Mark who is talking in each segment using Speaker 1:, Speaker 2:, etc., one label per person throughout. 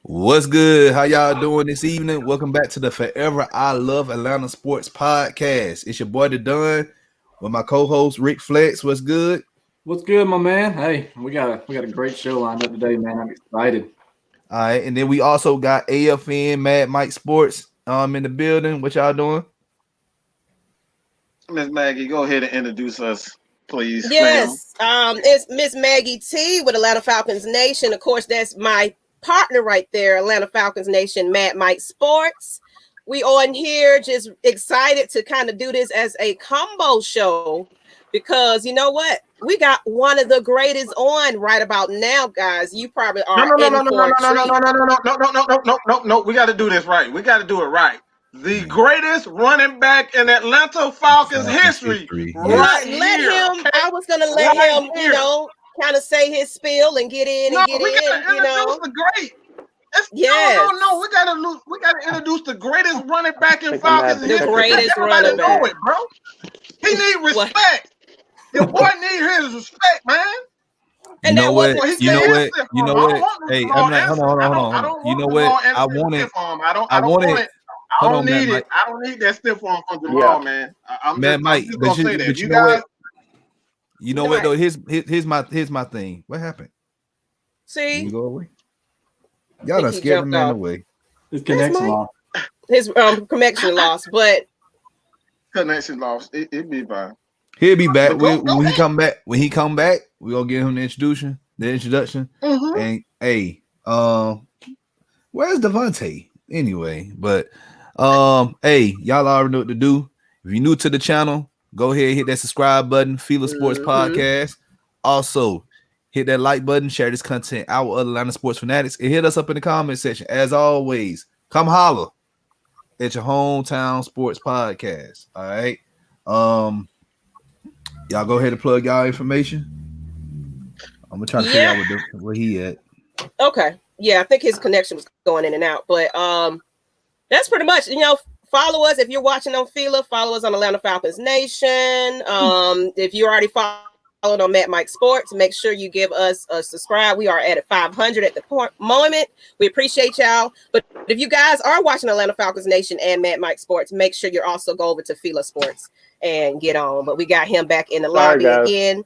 Speaker 1: What's good? How y'all doing this evening? Welcome back to the Forever I Love Atlanta Sports Podcast. It's your boy the Don with my co-host Rick Flex. What's good?
Speaker 2: What's good, my man? Hey, we got a great show lined up today, man. I'm excited.
Speaker 1: All right, and then we also got AFN MadMike Sports in the building. What y'all doing?
Speaker 3: Miss Maggie, go ahead and introduce us, please.
Speaker 4: Yes, it's Miss Maggie T with Atlanta Falcons Nation. Of course, that's my partner right there, Atlanta Falcons Nation, MadMike Sports. We on here just excited to kind of do this as a combo show because you know what? We got one of the greatest on right about now, guys. You probably are
Speaker 3: No. We got to do this right. We got to do it right. The greatest running back in Atlanta Falcons history.
Speaker 4: Right here. Okay? I was gonna let him, kind of say his spiel and get in and get in.
Speaker 3: The great. No. We gotta introduce the greatest running back in Falcons history.
Speaker 4: The greatest running back.
Speaker 3: Know it, bro. He need respect. Your boy need his respect, man.
Speaker 1: And you know what? Hey, I'm not. Hold on. You know what? I want it. I don't
Speaker 3: need that stiff arm from Jamal, man.
Speaker 1: Mike, but you know what? You know what though? Here's my thing. What happened?
Speaker 4: See,
Speaker 1: you go away. Y'all done scared the man away.
Speaker 2: His connection lost.
Speaker 4: His connection lost, but
Speaker 3: connection lost. It'll be fine.
Speaker 1: He'll be back when he come back. When he come back, we gonna give him the introduction.
Speaker 4: Mm-hmm.
Speaker 1: And hey, where's Devontae anyway? But hey, y'all already know what to do. If you're new to the channel, go ahead and hit that subscribe button. Fila Sports Podcast. Also, hit that like button. Share this content out with other Atlanta sports fanatics, and hit us up in the comment section. As always, come holler at your hometown sports podcast. All right. Y'all go ahead and plug y'all information. I'm gonna try to figure out where he at.
Speaker 4: Okay. Yeah, I think his connection was going in and out, but that's pretty much, follow us if you're watching on Fila, follow us on Atlanta Falcons Nation. If you already followed on MadMike Sports, make sure you give us a subscribe. We are at 500 at the moment. We appreciate y'all. But if you guys are watching Atlanta Falcons Nation and MadMike Sports, make sure you also go over to Fila Sports and get on. But we got him back in the lobby again.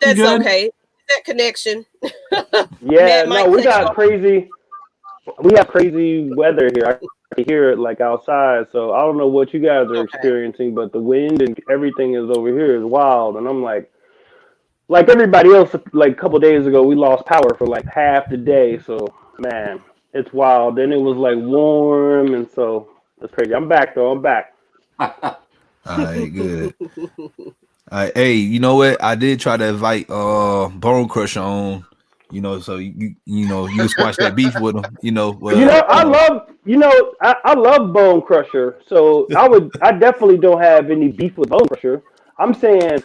Speaker 4: That's okay. That connection.
Speaker 5: Yeah, no, we got crazy. We have crazy weather here. I can hear it like outside. So I don't know what you guys are experiencing, but the wind and everything is over here is wild. And I'm like everybody else, like a couple of days ago, we lost power for like half the day. So man, it's wild. Then it was like warm, and so it's crazy. I'm back though. I'm back.
Speaker 1: All right, good. All right, hey, you know what? I did try to invite Bone Crusher on, so you squash that beef with him,
Speaker 5: I love Bone Crusher, so I definitely don't have any beef with Bone Crusher. I'm saying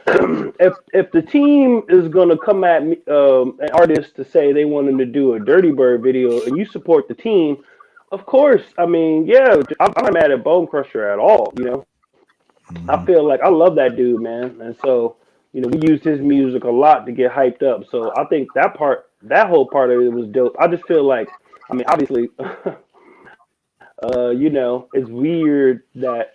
Speaker 5: if the team is gonna come at me, an artist to say they want him to do a Dirty Bird video, and you support the team, of course. I mean, yeah, I'm not mad at Bone Crusher at all. I feel like I love that dude, man, and so we used his music a lot to get hyped up. So I think that whole part of it was dope. I just feel like, I mean, obviously, it's weird that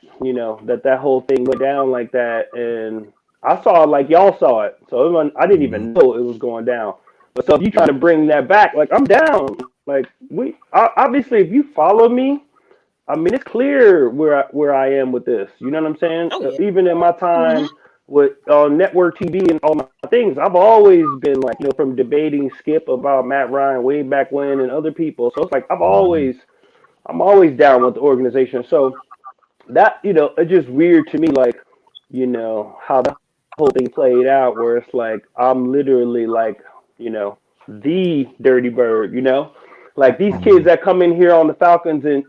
Speaker 5: that whole thing went down like that, and I saw it like y'all saw it, so I didn't even know it was going down. But so if you try to bring that back, like I'm down. Like obviously, if you follow me, I mean, it's clear where I am with this. You know what I'm saying?
Speaker 4: Oh, yeah.
Speaker 5: Even in my time with network TV and all my things, I've always been like, from debating Skip about Matt Ryan way back when and other people. So it's like I'm always down with the organization. So that it's just weird to me, like how the whole thing played out, where it's like I'm literally like the Dirty Bird, like these kids that come in here on the Falcons and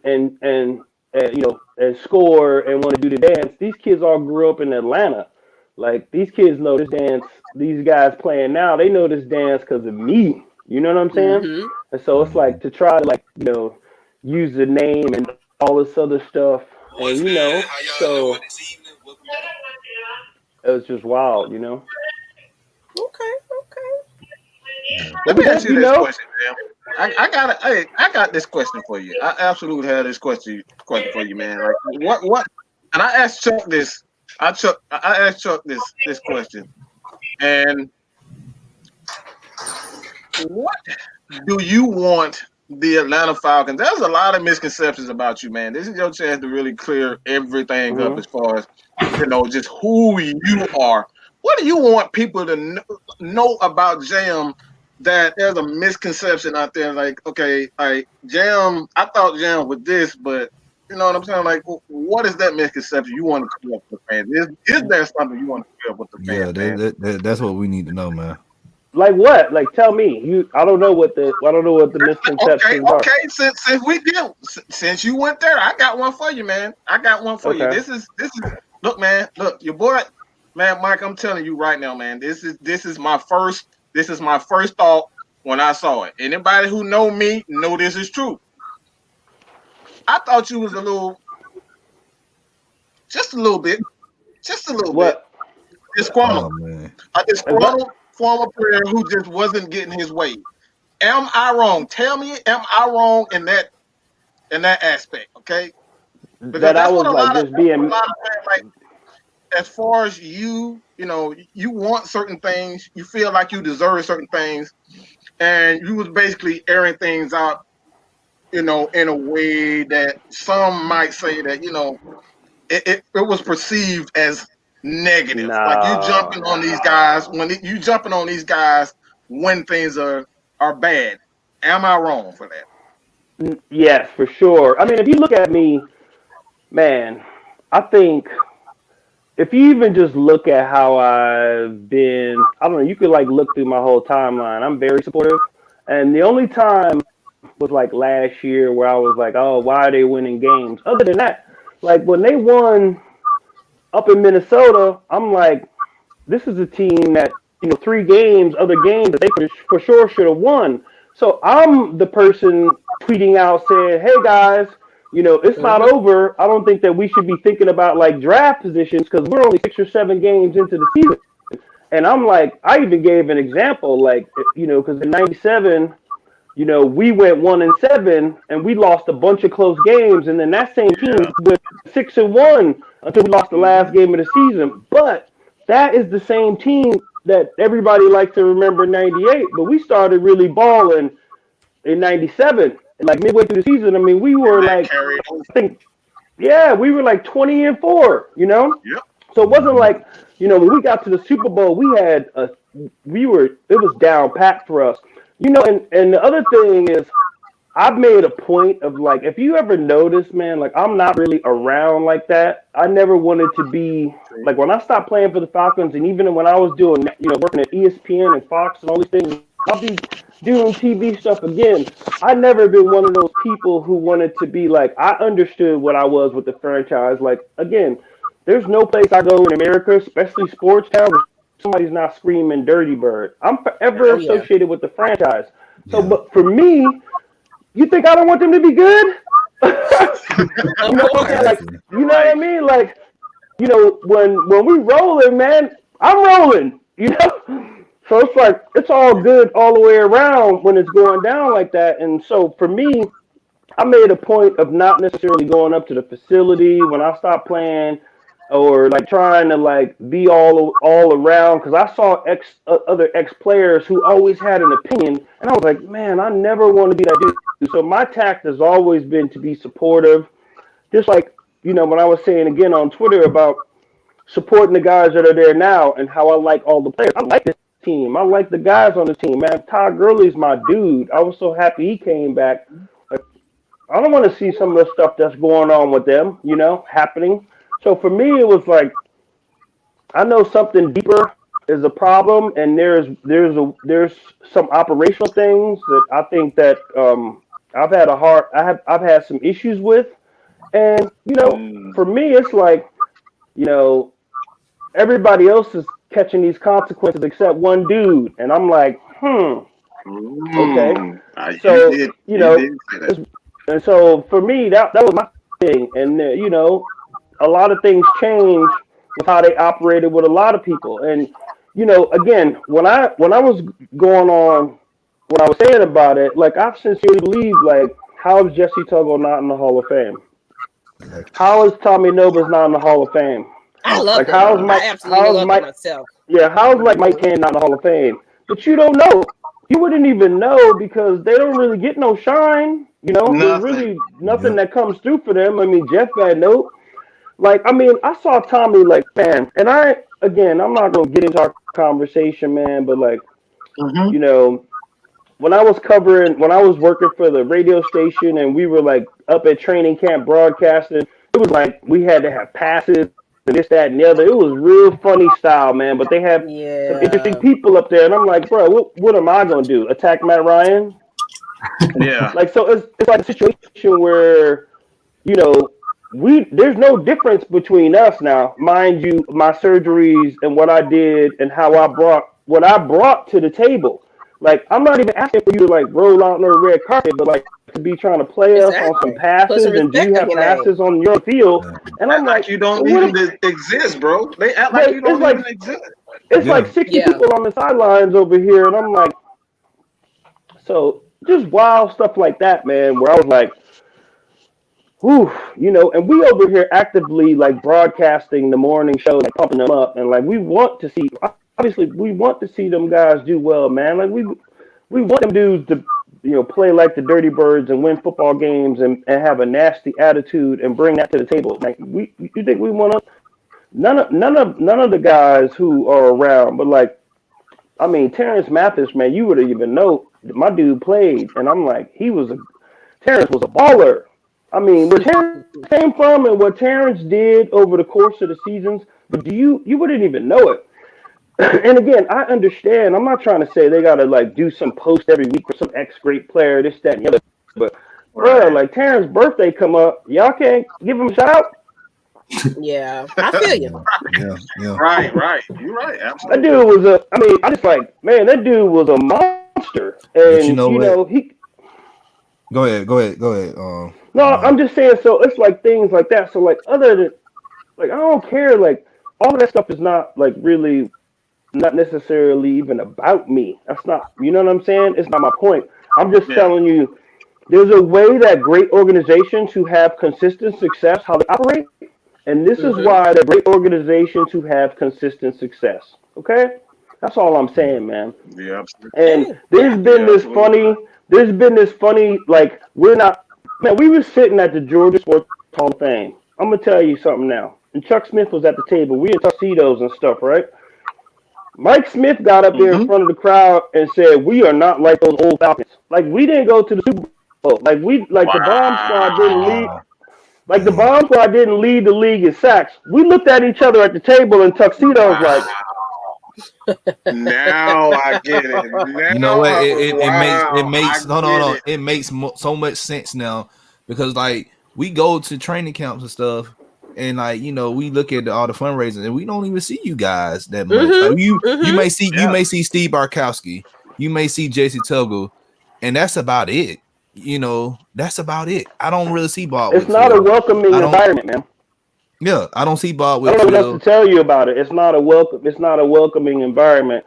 Speaker 5: score and want to do the dance. These kids all grew up in Atlanta. Like these kids know this dance. These guys playing now, they know this dance because of me. You know what I'm saying?
Speaker 4: Mm-hmm.
Speaker 5: And so it's like to try to use the name and all this other stuff, and so it was just wild,
Speaker 4: Okay.
Speaker 3: Let me ask you this question, man. I got this question for you. I absolutely have this question for you, man. Like what? And I asked Chuck this. I asked Chuck this question. And what do you want the Atlanta Falcons? There's a lot of misconceptions about you, man. This is your chance to really clear everything up as far as just who you are. What do you want people to know about Jam? That there's a misconception out there, like, okay, like Jam, I thought Jam was this, but you know what I'm saying? Like, what is that misconception you want to clear up with the fans? Is there something you want to clear up with the fans?
Speaker 1: Yeah, that's what we need to know, man.
Speaker 5: Like what? Like tell me. I don't know what the misconceptions are.
Speaker 3: Okay, since you went there, I got one for you, man. I got one for you. This is look, man, your boy, man, Mike, I'm telling you right now, man, this is my first thought when I saw it. Anybody who know me know this is true. I thought you was just a little bit disgruntled. A disgruntled former player who just wasn't getting his way. Am I wrong? Tell me, am I wrong in that aspect? Okay, because
Speaker 5: that I was like just being
Speaker 3: like, as far as you want certain things, you feel like you deserve certain things, and you was basically airing things out, in a way that some might say that it was perceived as negative. Like you jumping on these guys when things are bad. Am I wrong for that?
Speaker 5: Yes, for sure. I mean, if you look at me, man, I think if you even just look at how I've been, I don't know, you could like look through my whole timeline. I'm very supportive. And the only time was like last year where I was like, oh, why are they winning games? Other than that, like when they won up in Minnesota, I'm like, this is a team that, 3 games, other games that they for sure should have won. So I'm the person tweeting out saying, hey guys, it's not over. I don't think that we should be thinking about like draft positions because we're only 6 or 7 games into the season. And I'm like, I even gave an example, like, because in '97, we went 1-7 and we lost a bunch of close games. And then that same team went 6-1 until we lost the last game of the season. But that is the same team that everybody likes to remember in '98. But we started really balling in '97. Like midway through the season, I mean, we were like, we were like 20-4,
Speaker 3: Yep.
Speaker 5: So it wasn't like, when we got to the Super Bowl, it was down packed for us, and the other thing is, I've made a point of like, if you ever notice, man, like I'm not really around like that. I never wanted to be like when I stopped playing for the Falcons, and even when I was doing, working at ESPN and Fox and all these things, I'll be doing TV stuff again. I never been one of those people who wanted to be like, I understood what I was with the franchise. Like, again, there's no place I go in America, especially sports town, where somebody's not screaming Dirty Bird. I'm forever associated with the franchise. So, but for me, you think I don't want them to be good? You know what I mean? Like, when we rolling, man, I'm rolling, So it's like, it's all good all the way around when it's going down like that. And so for me, I made a point of not necessarily going up to the facility when I stopped playing or like trying to like be all around. Cause I saw other ex-players who always had an opinion. And I was like, man, I never want to be that dude. So my tact has always been to be supportive. Just like, when I was saying again on Twitter about supporting the guys that are there now and how I like all the players. I like this team. I like the guys on the team, man. Todd Gurley's my dude. I was so happy he came back. I don't want to see some of the stuff that's going on with them, happening. So for me, it was like, I know something deeper is a problem, and there's some operational things that I think that I've had some issues with, and for me, it's like, everybody else is catching these consequences except one dude, and I'm like, okay. So and so for me, that was my thing, and a lot of things changed with how they operated with a lot of people, and again, when I was going on what I was saying about it, like I sincerely believe, like how is Jesse Tuggle not in the Hall of Fame? How is Tommy Noble's not in the Hall of Fame?
Speaker 4: I love
Speaker 5: Like
Speaker 4: them.
Speaker 5: how's Mike?
Speaker 4: I absolutely
Speaker 5: How's
Speaker 4: love
Speaker 5: Mike?
Speaker 4: them myself.
Speaker 5: Yeah, how's like Mike Cannon not in the Hall of Fame? But you don't know. You wouldn't even know because they don't really get no shine. You know, there's really nothing that comes through for them. I mean, Jeff Van Note. Like, I mean, I saw Tommy, like, man, and I'm not going to get into our conversation, man, but, like, you know, when I was working for the radio station and we were, like, up at training camp broadcasting, it was like we had to have passes and this, that, and the other. It was real funny style, man, but they have some interesting people up there, and I'm like, bro, what am I going to do? Attack Matt Ryan?
Speaker 3: Yeah.
Speaker 5: Like, so it's like a situation where, you know, there's no difference between us now, mind you. My surgeries and what I did and how what I brought to the table. Like I'm not even asking for you to like roll out on a red carpet, but like to be trying to play us on some passes and do you have passes on your field? And I'm like,
Speaker 3: you don't even exist, bro. They act like you don't even exist.
Speaker 5: It's like 60 people on the sidelines over here, and I'm like, so just wild stuff like that, man. Where I was like. Whew, you know, and we over here actively like broadcasting the morning show, like pumping them up, and like we want to see them guys do well, man. Like we want them dudes to, you know, play like the Dirty Birds and win football games and have a nasty attitude and bring that to the table. Like you think we want to? None of the guys who are around, but like, I mean, Terrence Mathis, man, you would have even know my dude played, and I'm like, Terrence was a baller. I mean, where Terrence came from and what Terrence did over the course of the seasons, but you wouldn't even know it. And again, I understand. I'm not trying to say they got to like do some post every week for some great player, this, that, and the other. But bro, like Terrence's birthday come up, y'all can't give him a shout out.
Speaker 4: Yeah, I feel you.
Speaker 1: Yeah.
Speaker 3: Right. You're right. Absolutely.
Speaker 5: That dude was I just like, man, that dude was a monster. And
Speaker 1: you know
Speaker 5: he.
Speaker 1: Go ahead.
Speaker 5: No, I'm just saying. So it's like things like that. So like, other than like, I don't care. Like, all of that stuff is not like really, not necessarily even about me. That's not. You know what I'm saying? It's not my point. I'm just telling you, there's a way that great organizations who have consistent success how they operate, and this is why they're great organizations who have consistent success. Okay, that's all I'm saying, man.
Speaker 3: Yeah.
Speaker 5: And there's been this funny, like, we're not, man, we were sitting at the Georgia Sports Hall of Fame. I'm going to tell you something now. And Chuck Smith was at the table. We in tuxedos and stuff, right? Mike Smith got up there in front of the crowd and said, we are not like those old Falcons. Like, we didn't go to the Super Bowl. Like, the bomb squad didn't lead. Like, the bomb squad didn't lead the league in sacks. We looked at each other at the table in tuxedos like,
Speaker 3: now I get it. Now
Speaker 1: you know what? It makes so much sense now because like we go to training camps and stuff, and like you know we look at all the fundraisers and we don't even see you guys that much. Like, you may see Steve Barkowski, you may see JC Tuggle, and that's about it. You know, that's about it. I don't really see Bob.
Speaker 5: It's not a welcoming environment, man.
Speaker 1: Yeah, I don't see Bob.
Speaker 5: I don't know what else to tell you about it. It's not a welcoming environment.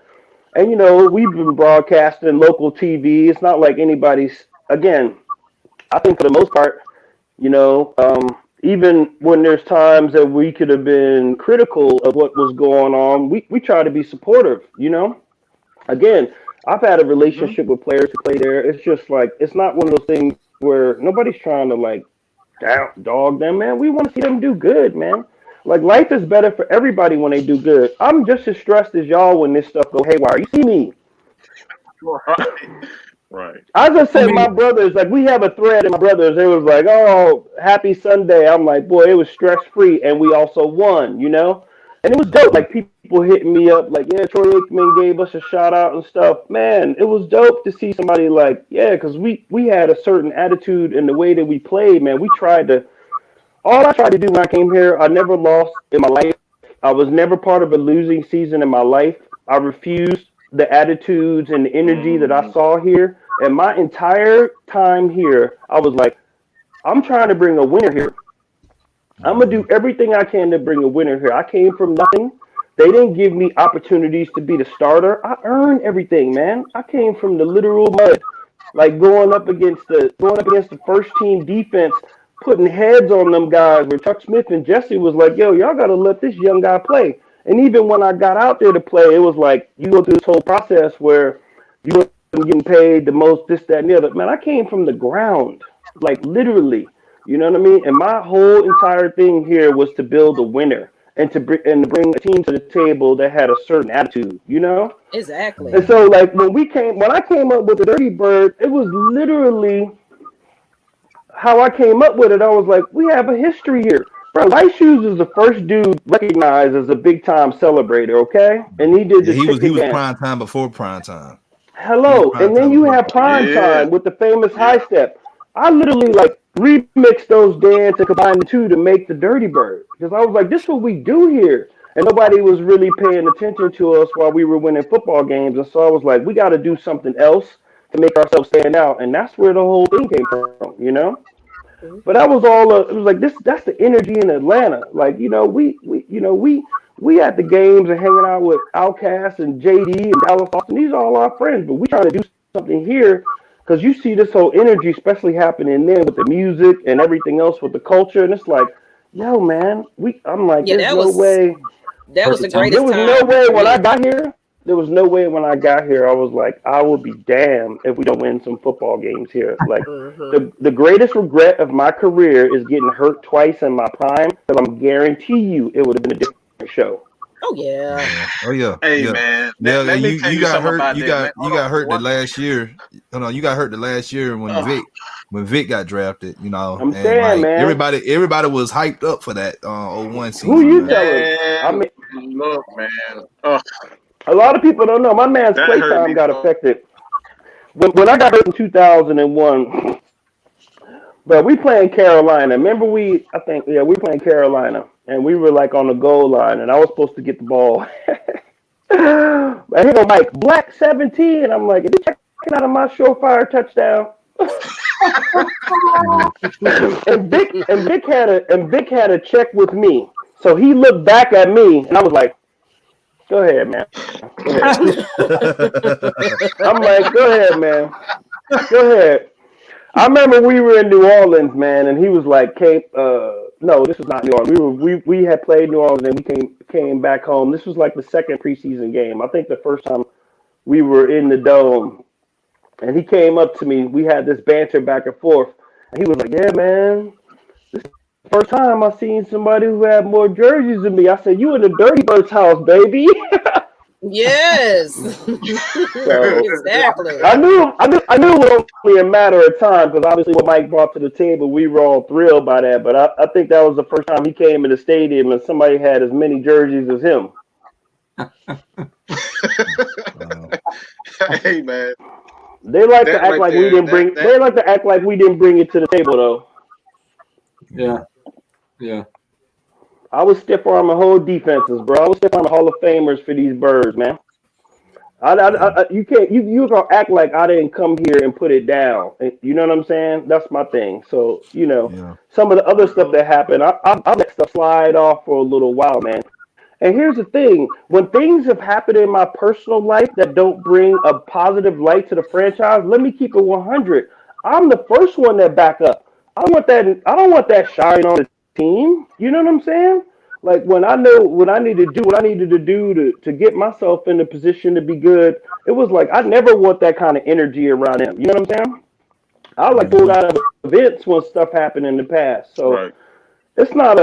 Speaker 5: And you know, we've been broadcasting local TV. It's not like anybody's. Again, I think for the most part, you know, even when there's times that we could have been critical of what was going on, we try to be supportive. You know, again, I've had a relationship with players who play there. It's just like it's not one of those things where nobody's trying to like dog them, man. We want to see them do good, man. Like life is better for everybody when they do good. I'm just as stressed as y'all when this stuff go haywire. You see me?
Speaker 3: Right.
Speaker 5: As I said, my brothers, like we have a thread in my brothers. It was like, oh, happy Sunday. I'm like, boy, it was stress free, and we also won, you know. And it was dope. Like people hitting me up, like, yeah, Troy Aikman gave us a shout out and stuff. Man, it was dope to see somebody like, yeah, because we had a certain attitude in the way that we played. Man, all I tried to do when I came here, I never lost in my life. I was never part of a losing season in my life. I refused the attitudes and the energy that I saw here. And my entire time here, I was like, I'm trying to bring a winner here. I'm going to do everything I can to bring a winner here. I came from nothing They didn't give me opportunities to be the starter. I earned everything, man. I came from the literal mud, like going up against the first team defense, putting heads on them guys. Where Chuck Smith and Jesse was like, "Yo, y'all gotta let this young guy play." And even when I got out there to play, it was like you go through this whole process where you wasn't getting paid the most, this, that, and the other. Man, I came from the ground, like literally. You know what I mean? And my whole entire thing here was to build a winner and to bring a team to the table that had a certain attitude. You know?
Speaker 4: Exactly.
Speaker 5: And so, like when I came up with the Dirty Bird, it was literally how I came up with it. I was like, we have a history here. Bro, White Shoes is the first dude recognized as a big time celebrator, okay? And he did the
Speaker 1: he was
Speaker 5: dance.
Speaker 1: prime time before prime time.
Speaker 5: Hello, and then you have prime time with the famous high step. I literally like remixed those dance and combined the two to make the Dirty Bird because I was like, this is what we do here. And nobody was really paying attention to us while we were winning football games. And so I was like, we got to do something else to make ourselves stand out. And that's where the whole thing came from, you know? But that was all. It was like this. That's the energy in Atlanta. Like we at the games and hanging out with Outkast and JD and Dallas Austin. These are all our friends. But we trying to do something here because you see this whole energy, especially happening there with the music and everything else with the culture. And it's like, yo, man. I'm like, there's no way.
Speaker 4: That was the greatest
Speaker 5: time. There was no way when I got here. There was no way when I got here, I was like, I would be damned if we don't win some football games here. Like, the greatest regret of my career is getting hurt twice in my prime, but I'm guarantee you it would have been a different show.
Speaker 4: Oh, yeah.
Speaker 1: Oh, yeah.
Speaker 3: Hey,
Speaker 1: yeah.
Speaker 3: man.
Speaker 1: Yeah, you got hurt. You got hurt
Speaker 3: the
Speaker 1: last year. You got hurt the last year when Vic got drafted, you know.
Speaker 5: I'm saying, man.
Speaker 1: Everybody was hyped up for that 01 season.
Speaker 5: Who you telling? I mean,
Speaker 3: look, man.
Speaker 5: A lot of people don't know. My man's playtime got affected. When I got hurt in 2001, but we playing Carolina. Remember we playing Carolina, and we were like on the goal line, and I was supposed to get the ball. And here go Mike, black 17, and I'm like, is he checking out of my surefire touchdown? and Vic had a check with me, so he looked back at me, and I was like, go ahead, man. Go ahead. I'm like, go ahead, man. Go ahead. I remember we were in New Orleans, man, and he was like, no, this was not New Orleans. We had played New Orleans, and we came back home. This was like the second preseason game. I think the first time we were in the dome, and he came up to me. We had this banter back and forth, and he was like, yeah, man. First time I seen somebody who had more jerseys than me. I said, "You in the Dirty Bird's house, baby."
Speaker 4: Yes,
Speaker 5: so,
Speaker 4: exactly.
Speaker 5: I knew it was only a matter of time because obviously what Mike brought to the table, we were all thrilled by that. But I think that was the first time he came in the stadium and somebody had as many jerseys as him.
Speaker 3: Hey, man.
Speaker 5: They like to act like we didn't bring. They like to act like we didn't bring it to the table, though.
Speaker 2: Yeah.
Speaker 5: I was stiff arming whole defenses, bro. I was stiff arming Hall of Famers for these birds, man. You can't. You gonna act like I didn't come here and put it down. You know what I'm saying? That's my thing. So some of the other stuff that happened, I let stuff slide off for a little while, man. And here's the thing: when things have happened in my personal life that don't bring a positive light to the franchise, let me keep it 100. I'm the first one that back up. I don't want that shine on the team. You know what I'm saying? Like when I know what I needed to do to get myself in a position to be good, it was like I never want that kind of energy around him. You know what I'm saying? I like pulled out of events when stuff happened in the past. So it's not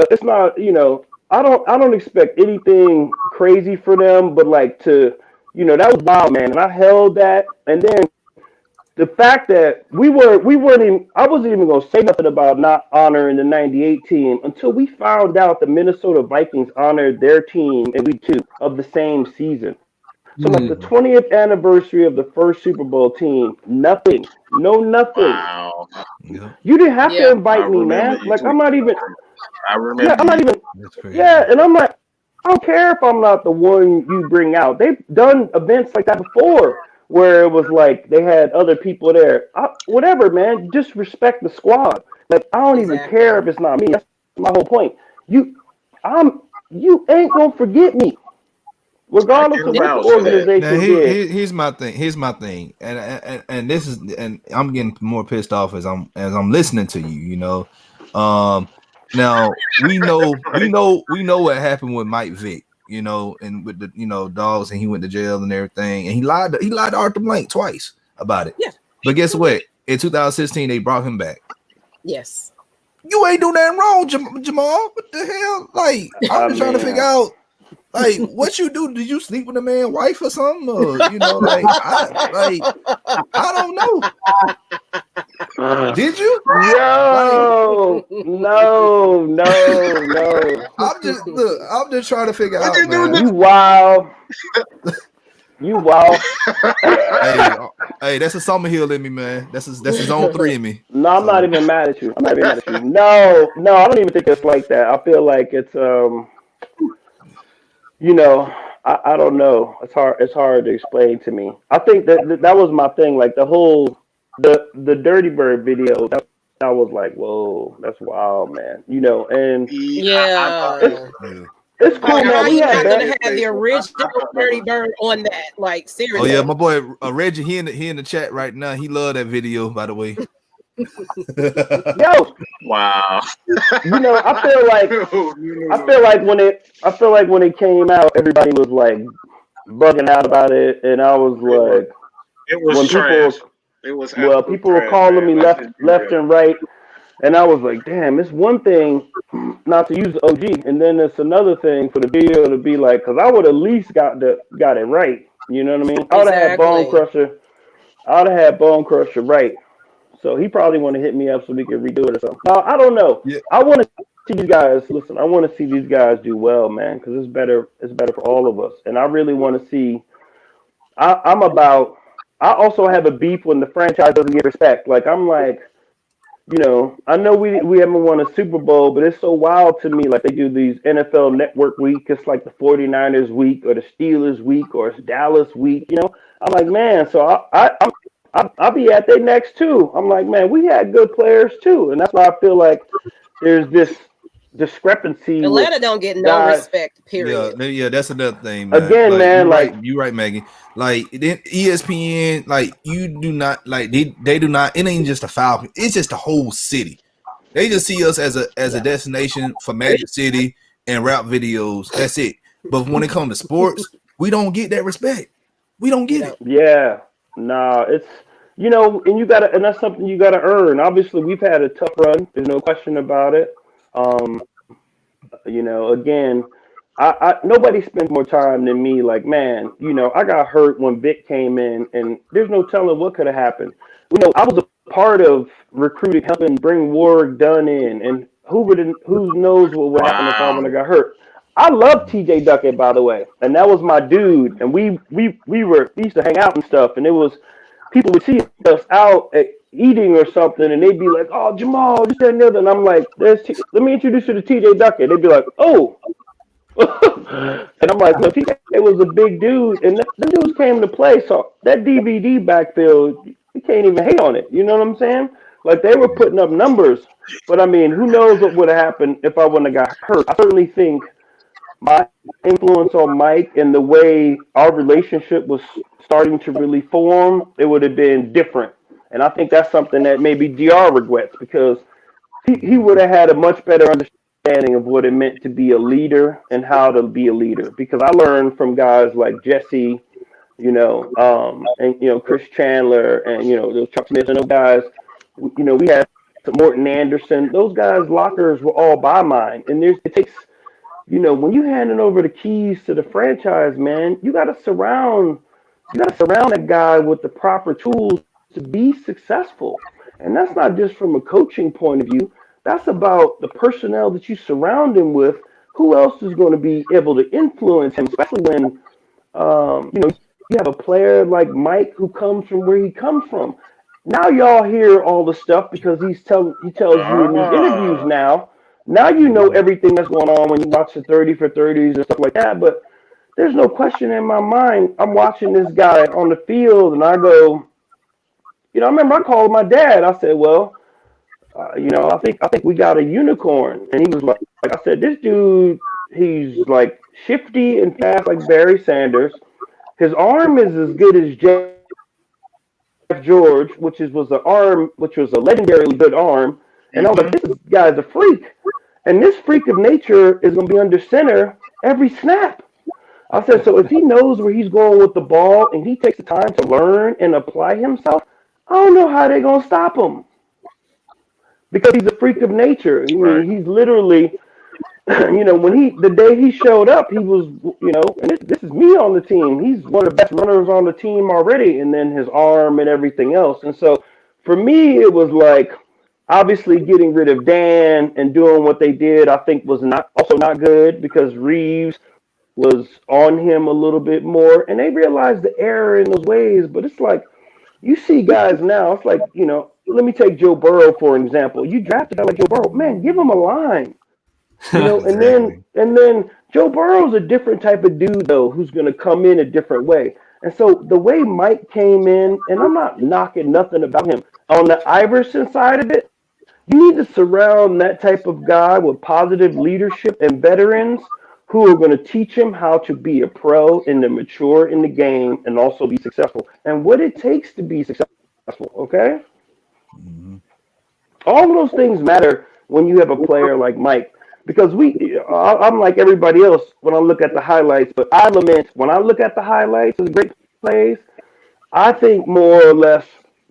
Speaker 5: I don't expect anything crazy for them, but like that was wild, man. And I held that, and then the fact that I wasn't even going to say nothing about not honoring the 98 team until we found out the Minnesota Vikings honored their team in week 2 of the same season. So like the 20th anniversary of the first Super Bowl team, nothing.
Speaker 3: Wow.
Speaker 5: You didn't have to invite me, man. Like I'm not even.
Speaker 3: I remember.
Speaker 5: Yeah, I'm not even. Yeah, and I'm like, I don't care if I'm not the one you bring out. They've done events like that before, where it was like they had other people there. Whatever, man. Just respect the squad. Like I don't even care if it's not me. That's my whole point. You ain't gonna forget me. regardless of what the organization
Speaker 1: now,
Speaker 5: did.
Speaker 1: here's my thing. And this is, and I'm getting more pissed off as I'm listening to you. You know, now we know what happened with Mike Vick. You know, and with the dogs, and he went to jail and everything, and he lied to Arthur Blank twice about it.
Speaker 4: Yeah.
Speaker 1: But guess what? In 2016, they brought him back.
Speaker 4: Yes.
Speaker 1: You ain't do nothing wrong, Jamal. What the hell? Like, I'm just trying to figure out, like, what you do? Did you sleep with a man's wife or something? Or, like, I don't know. Did you?
Speaker 5: No.
Speaker 1: I'm just trying to figure out, man.
Speaker 5: You wild.
Speaker 1: Hey, that's a Summer Hill in me, man. That's his zone 3 in me.
Speaker 5: No, I'm not even mad at you. No, I don't even think it's like that. I feel like it's I don't know. It's hard to explain to me. I think that was my thing. Like the Dirty Bird video. That was like, whoa, that's wild, man. And it's cool, man.
Speaker 4: You're not gonna have the original Dirty Bird on that, like, seriously.
Speaker 1: Oh yeah, my boy Reggie, he in the chat right now. He loved that video, by the way.
Speaker 5: Yo,
Speaker 3: wow.
Speaker 5: I feel like when it came out, everybody was like bugging out about it, and I was like,
Speaker 3: it was trash.
Speaker 5: People were calling me left and right. And I was like, damn, it's one thing not to use the OG, and then it's another thing for the video to be like, because I would at least got it right. You know what I mean? I would have had Bone Crusher. I would have had Bone Crusher right. So he probably want to hit me up so we can redo it or something. I don't know. Yeah. I want to see these guys. Listen, I want to see these guys do well, man, because it's better. It's better for all of us. And I really want to see. I also have a beef when the franchise doesn't get respect. Like, I'm like, I know we haven't won a Super Bowl, but it's so wild to me. Like, they do these NFL Network week. It's like the 49ers week or the Steelers week or it's Dallas week. I'm like, man, so I'll be at their next too. I'm like, man, we had good players too. And that's why I feel like there's this discrepancy.
Speaker 4: Atlanta don't get no respect, period.
Speaker 1: Yeah, that's another thing, man.
Speaker 5: Again, man,
Speaker 1: you're right, Maggie. Like, ESPN, like, you do not, like, they do not, it ain't just a Falcon, it's just the whole city. They just see us as a destination for Magic City and rap videos. That's it. But when it comes to sports, we don't get that respect. We don't get it.
Speaker 5: Yeah. Nah, it's and that's something you gotta earn. Obviously, we've had a tough run. There's no question about it. Again, I nobody spends more time than me. Like, man, I got hurt when Vic came in, and there's no telling what could have happened. I was a part of recruiting, helping bring Warwick Dunn in, and who knows what would happen if I would have got hurt. I love TJ Duckett, by the way, and that was my dude. And we used to hang out and stuff, and it was people would see us out at eating or something, and they'd be like, "Oh, Jamal, this that and the other," and I'm like, let me introduce you to TJ Duckett. They'd be like, "Oh," and I'm like, "No, TJ was a big dude, and the dudes came to play." So that DVD backfield, you can't even hate on it. You know what I'm saying? Like, they were putting up numbers, but I mean, who knows what would have happened if I wouldn't have got hurt? I certainly think my influence on Mike and the way our relationship was starting to really form, it would have been different. And I think that's something that maybe DR regrets, because he would have had a much better understanding of what it meant to be a leader and how to be a leader. Because I learned from guys like Jesse, and Chris Chandler, and those Chuck Smith and those guys. We had Morton Anderson. Those guys' lockers were all by mine, and it takes. When you handing over the keys to the franchise, man, you got to surround that guy with the proper tools to be successful. And that's not just from a coaching point of view. That's about the personnel that you surround him with. Who else is going to be able to influence him, especially when, you have a player like Mike who comes from where he comes from. Now y'all hear all the stuff because he tells you in these interviews now. Now you know everything that's going on when you watch the 30 for 30s and stuff like that. But there's no question in my mind. I'm watching this guy on the field, and I go, I remember I called my dad. I said, well, I think we got a unicorn. And he was like I said, this dude He's like shifty and fast like Barry Sanders. His arm is as good as Jeff George, which was a legendarily good arm. And I was like, this guy's a freak. And this freak of nature is going to be under center every snap. I said, so if he knows where he's going with the ball and he takes the time to learn and apply himself, I don't know how they're going to stop him. Because he's a freak of nature. I mean, he's literally, the day he showed up, he was, and this is me on the team. He's one of the best runners on the team already. And then his arm and everything else. And so for me, it was like, obviously getting rid of Dan and doing what they did, I think was not good because Reeves was on him a little bit more. And they realized the error in those ways. But it's like, you see guys now, it's like, let me take Joe Burrow, for an example. You drafted a guy like Joe Burrow, man, give him a line.
Speaker 1: Exactly.
Speaker 5: and then Joe Burrow's a different type of dude, though, who's going to come in a different way. And so the way Mike came in, and I'm not knocking nothing about him, on the Iverson side of it, you need to surround that type of guy with positive leadership and veterans who are going to teach him how to be a pro and to mature in the game and also be successful and what it takes to be successful, okay?
Speaker 1: Mm-hmm.
Speaker 5: All of those things matter when you have a player like Mike because I'm like everybody else when I look at the highlights, but I lament when I look at the highlights of great plays, I think more or less,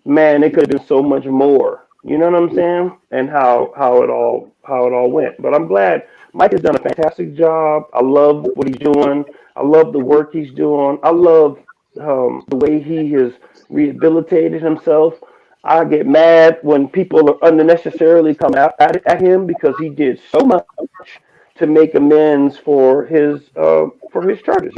Speaker 5: man, it could have been so much more. You know what I'm saying? And how it all went. But I'm glad Mike has done a fantastic job. I love what he's doing. I love the work he's doing. I love the way he has rehabilitated himself. I get mad when people are unnecessarily come out at him because he did so much to make amends for his charges.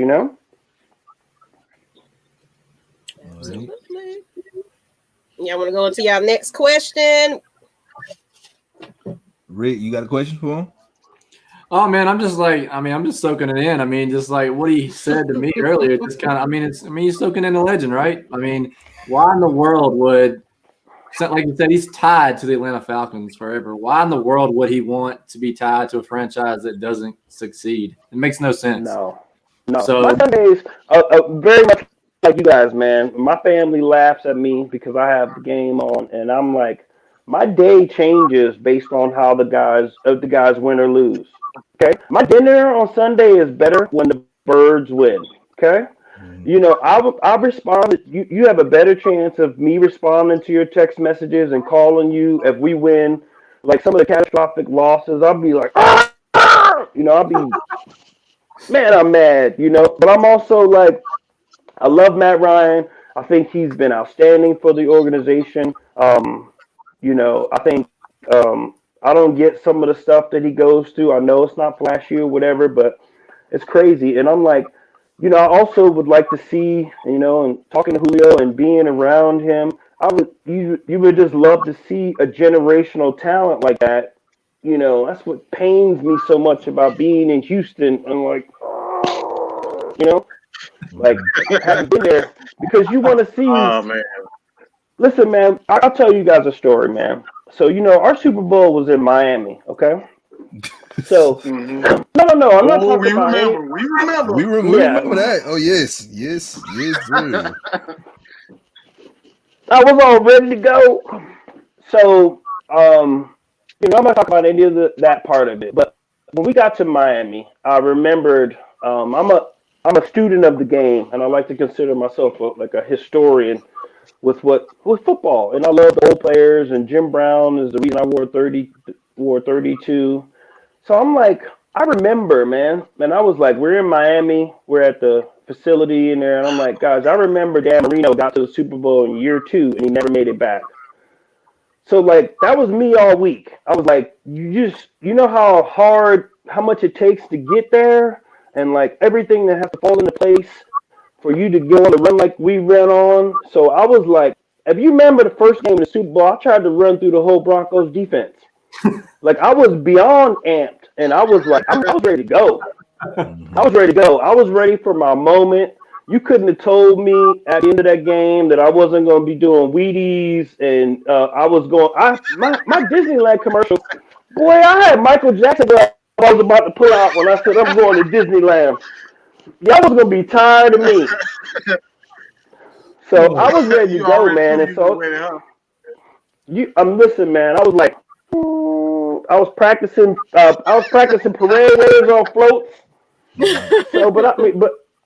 Speaker 4: Y'all want to go into y'all next question?
Speaker 1: Rick, you got a question for him?
Speaker 2: Oh man, I'm just soaking it in. I mean, just like what he said to me earlier, just kind of. He's soaking in the legend, right? I mean, why in the world would, like you said, he's tied to the Atlanta Falcons forever. Why in the world would he want to be tied to a franchise that doesn't succeed? It makes no sense.
Speaker 5: No.
Speaker 2: So
Speaker 5: my Sundays very much like you guys, man. My family laughs at me because I have the game on, and I'm like, my day changes based on how the guys win or lose. Okay, my dinner on Sunday is better when the Birds win. Okay, I respond. You have a better chance of me responding to your text messages and calling you if we win. Like some of the catastrophic losses, I'll be like, I'll be, man, I'm mad. But I'm also like, I love Matt Ryan. I think he's been outstanding for the organization. I think I don't get some of the stuff that he goes through. I know it's not flashy or whatever, but it's crazy. And I'm like, I also would like to see, and talking to Julio and being around him, you would just love to see a generational talent like that. That's what pains me so much about being in Houston. I'm like, like I haven't been there because you want to see.
Speaker 3: Oh man.
Speaker 5: Listen, man, I'll tell you guys a story, man. So, our Super Bowl was in Miami, okay? So, no, I'm not talking about it.
Speaker 1: We remember that. Oh, yes, sir.
Speaker 5: I was all ready to go. So, I'm not talking about any of that part of it. But when we got to Miami, I remembered I'm a student of the game, and I like to consider myself like a historian with football, and I love the old players, and Jim Brown is the reason I wore 32. So I'm like, I remember, man, and I was like, we're in Miami, we're at the facility in there, and I'm like, guys, I remember Dan Marino got to the Super Bowl in year 2, and he never made it back. So like, that was me all week. I was like, you know how much it takes to get there, and like everything that has to fall into place for you to go on the run like we ran on. So I was like, if you remember the first game of the Super Bowl, I tried to run through the whole Broncos defense. Like I was beyond amped, and I was like, I was ready to go. I was ready for my moment. You couldn't have told me at the end of that game that I wasn't going to be doing Wheaties, and I was going. My Disneyland commercial, boy, I had Michael Jackson I was about to pull out when I said I'm going to Disneyland. Y'all was gonna be tired of me. So I was ready to
Speaker 3: You
Speaker 5: go,
Speaker 3: already
Speaker 5: man.
Speaker 3: knew
Speaker 5: And
Speaker 3: you
Speaker 5: so
Speaker 3: were winning, huh?
Speaker 5: I'm listen, man. I was like, I was practicing. I was practicing parade waves on floats. So, but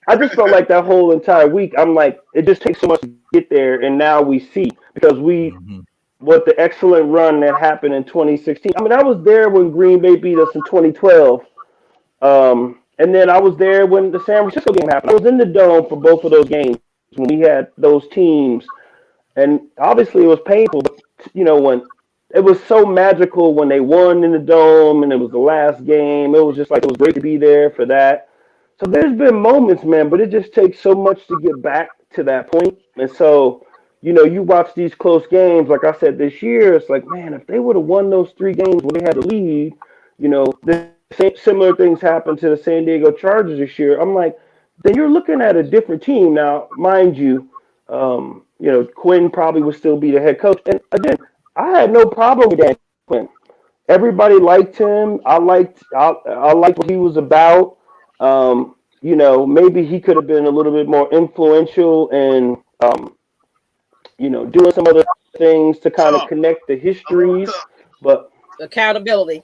Speaker 5: I just felt like that whole entire week. I'm like, it just takes so much to get there, and now we see because
Speaker 1: Mhm.
Speaker 5: what the excellent run that happened in 2016. I mean, I was there when Green Bay beat us in 2012. And then I was there when the San Francisco game happened. I was in the dome for both of those games when we had those teams, and obviously it was painful. But when it was so magical when they won in the dome and it was the last game, it was just like it was great to be there for that. So there's been moments, man, but it just takes so much to get back to that point. And so, you watch these close games, like I said this year, it's like, man, if they would have won those 3 games when they had the lead, the similar things happened to the San Diego Chargers this year. I'm like, then you're looking at a different team. Now, mind you, Quinn probably would still be the head coach. And again, I had no problem with Dan Quinn. Everybody liked him. I liked what he was about. Maybe he could have been a little bit more influential and doing some other things to kind of
Speaker 3: Tough.
Speaker 5: connect the
Speaker 3: A little
Speaker 5: histories.
Speaker 3: tough.
Speaker 5: But
Speaker 4: Accountability.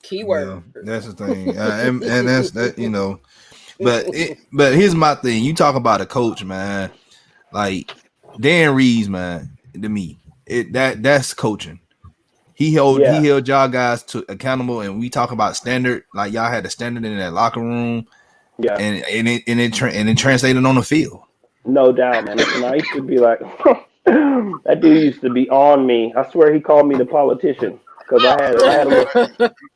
Speaker 4: Keyword.
Speaker 1: Yeah, that's the thing, and that's that. But here's my thing. You talk about a coach, man. Like Dan Reeves, man. To me, that's coaching. He
Speaker 5: yeah,
Speaker 1: held y'all guys to accountable, and we talk about standard. Like y'all had a standard in that locker room,
Speaker 5: yeah,
Speaker 1: and it translated on the field.
Speaker 5: no doubt, man. Listen, I used to be like, that dude used to be on me. I swear he called me the politician because I had a little.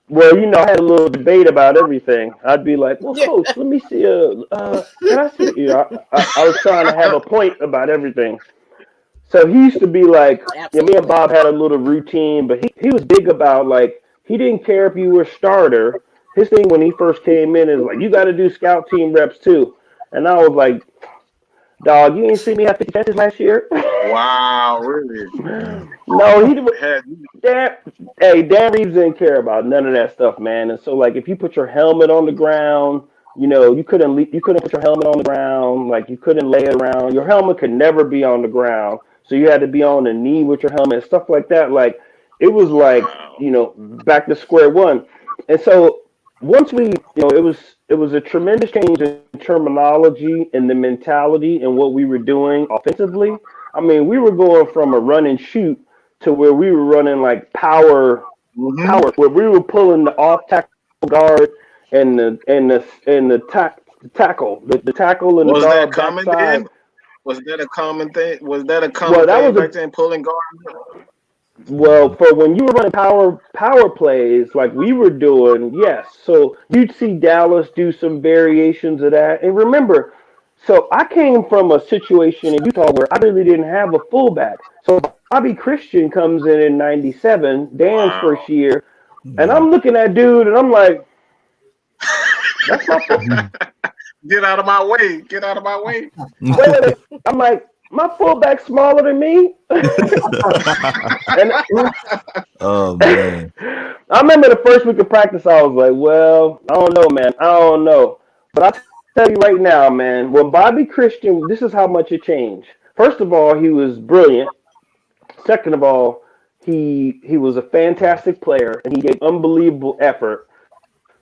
Speaker 5: Well, I had a little debate about everything. I'd be like, "Well,
Speaker 4: Yeah,
Speaker 5: coach, let me see. Can I see?" I was trying to have a point about everything. So he used to be like, me and
Speaker 4: absolutely.
Speaker 5: Bob had a little routine, but he was big about like he didn't care if you were a starter. His thing when he first came in is like, you got to do scout team reps too. And I was like, dog, you ain't see me have 50 catches last year.
Speaker 3: Wow, really?
Speaker 5: No, he didn't.
Speaker 3: Had
Speaker 5: Dan, hey, Dan Reeves didn't care about none of that stuff, man. And so, like, if you put your helmet on the ground, you couldn't put your helmet on the ground. Like, you couldn't lay it around. Your helmet could never be on the ground, so you had to be on the knee with your helmet and stuff like that. Like, it was like
Speaker 3: wow.
Speaker 5: back to square one. And so once it was a tremendous change in terminology and the mentality and what we were doing offensively. I mean, we were going from a run and shoot to where we were running like
Speaker 3: Hmm.
Speaker 5: where we were pulling the off tackle guard and the tackle, the tackle and the
Speaker 3: Was that
Speaker 5: guard
Speaker 3: common
Speaker 5: backside.
Speaker 3: then? Was that a common thing? Was that a
Speaker 5: Well,
Speaker 3: common
Speaker 5: that
Speaker 3: thing
Speaker 5: was
Speaker 3: back
Speaker 5: a
Speaker 3: then? Pulling guard.
Speaker 5: well for when you were running power plays like we were doing. Yes, so you'd see Dallas do some variations of that. And remember, so I came from a situation in Utah where I really didn't have a fullback. So Bobby Christian comes in '97, Dan's first
Speaker 3: Wow.
Speaker 5: year, and
Speaker 1: Yeah.
Speaker 5: I'm looking at dude, and I'm like, that's my
Speaker 1: Mhm.
Speaker 3: Get out of my way. Get out of my way.
Speaker 5: wait. I'm like, my fullback's smaller than me. And
Speaker 1: Oh man.
Speaker 5: I remember the first week of practice, I was like, well, I don't know, man. I don't know. But I tell you right now, man, when Bobby Christian, this is how much it changed. First of all, he was brilliant. Second of all, he was a fantastic player and he gave unbelievable effort.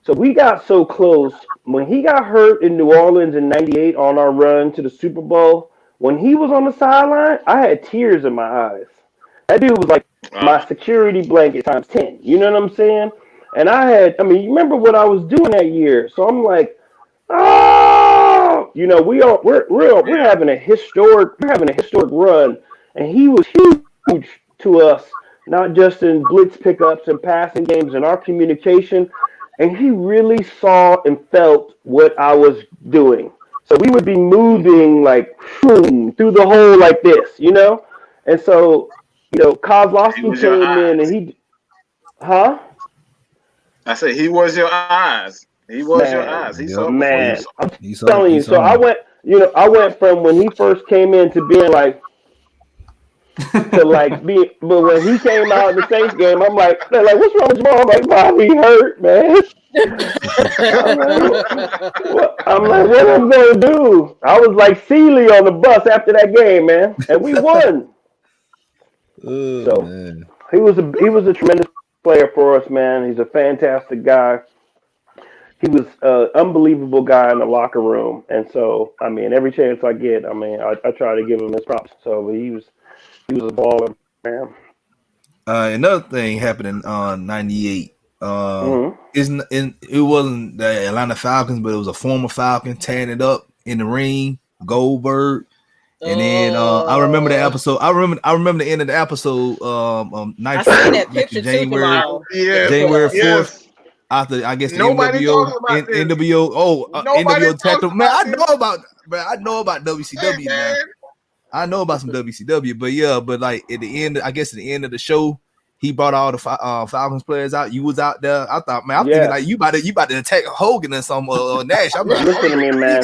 Speaker 5: So we got so close. When he got hurt in New Orleans in '98 on our run to the Super Bowl, when he was on the sideline, I had tears in my eyes. That dude was like my
Speaker 3: Wow.
Speaker 5: security blanket times 10. You know what I'm saying? And you remember what I was doing that year. So I'm like, oh, we're
Speaker 3: Yeah.
Speaker 5: having a historic run, and he was huge to us, not just in blitz pickups and passing games and our communication. And he really saw and felt what I was doing. So we would be moving like through the hole like this. And so,
Speaker 3: He
Speaker 5: Kozlowski
Speaker 3: was your
Speaker 5: came in and
Speaker 3: eyes.
Speaker 5: huh?
Speaker 3: I said he was your eyes. He was your
Speaker 5: Man,
Speaker 3: eyes. He saw
Speaker 1: Yep.
Speaker 3: before you
Speaker 5: man,
Speaker 3: saw.
Speaker 5: I'm
Speaker 1: He saw.
Speaker 5: telling
Speaker 1: He
Speaker 5: you. So
Speaker 1: saw me.
Speaker 5: I went from when he first came in to being like, to like be. But when he came out in the Saints game, I'm like, they're like, what's wrong with Jamal? I'm like, Bob, he hurt, man. I'm like, what am I gonna do? I was like Sealy on the bus after that game, man, and we won. So
Speaker 1: Man.
Speaker 5: he was a tremendous player for us, man. He's a fantastic guy. He was an unbelievable guy in the locker room, and so I mean, every chance I get, I mean, I try to give him his props. So he was a baller, man.
Speaker 1: Another thing happened in '98. It wasn't the Atlanta Falcons, but it was a former Falcon tearing it up in the ring, Goldberg. And then I remember the episode. I remember the end of the episode.
Speaker 4: I seen that picture
Speaker 1: January,
Speaker 3: Yeah.
Speaker 1: January 4th.
Speaker 3: Yes.
Speaker 1: After I guess the
Speaker 3: Nobody
Speaker 1: NWO,
Speaker 3: talks about this.
Speaker 1: NWO,
Speaker 3: Nobody
Speaker 1: NWO
Speaker 3: talks
Speaker 1: tactical. Man,
Speaker 3: about
Speaker 1: I
Speaker 3: this.
Speaker 1: know about, bro. I know about WCW
Speaker 3: Hey,
Speaker 1: now.
Speaker 3: man.
Speaker 1: I know about some WCW, but yeah, but like at the end, I guess at the end of the show, he brought all the Falcons players out. You was out there. I thought, man, I'm thinking like you about to attack Hogan or some Nash. I'm like,
Speaker 5: Listen to me, man.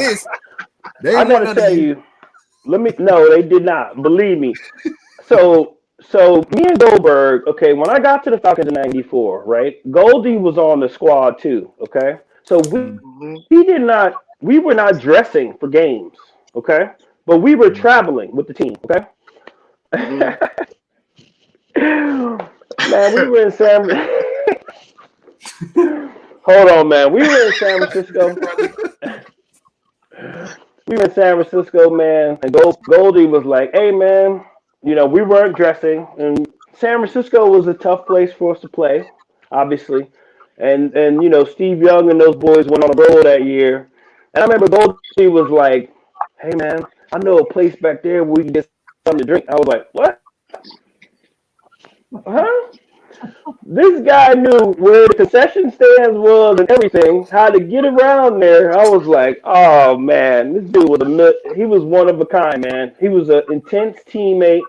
Speaker 1: They
Speaker 5: I gotta tell you. No, they did not. Believe me. So me and Goldberg, okay, when I got to the Falcons in '94, right? Goldie was on the squad too, okay? So we were not dressing for games, okay? But we were traveling with the team, okay? Man, we were in Hold on, man. We were in San Francisco. We were in San Francisco, man, and Goldie was like, hey, man, you know, we weren't dressing, and San Francisco was a tough place for us to play, obviously, and you know, Steve Young and those boys went on a roll that year, and I remember Goldie was like, hey, man, I know a place back there where we can get something to drink. I was like, what? Huh? This guy knew where the concession stands was and everything, how to get around there. I was like, oh, man, this dude he was one of a kind, man. He was an intense teammate.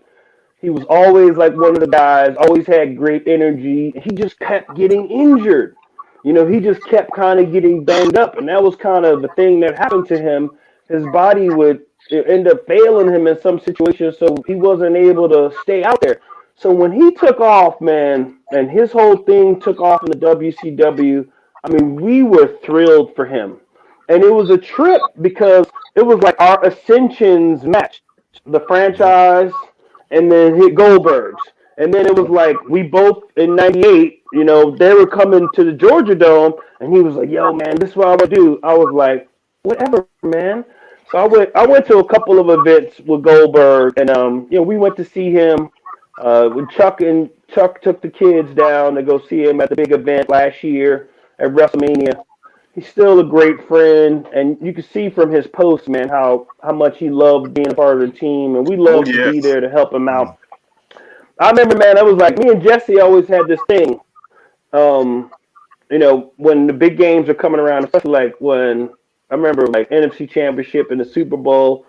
Speaker 5: He was always like one of the guys, always had great energy. He just kept getting injured. You know, he just kept kind of getting banged up, and that was kind of the thing that happened to him. His body would end up failing him in some situations, so he wasn't able to stay out there. So when he took off, man, and his whole thing took off in the WCW, I mean, we were thrilled for him. And it was a trip because it was like our ascensions matched the franchise and then hit Goldberg's. And then it was like we both in '98, you know, they were coming to the Georgia Dome, and he was like, yo, man, this is what I'm going to do. I was like, whatever, man. So I went to a couple of events with Goldberg, and, you know, we went to see him. When Chuck took the kids down to go see him at the big event last year at WrestleMania. He's still a great friend, and you can see from his posts, man, how much he loved being a part of the team, and we love to be there to help him out. I remember, man, I was like, me and Jesse always had this thing, you know, when the big games are coming around, especially like when I remember like NFC Championship and the Super Bowl,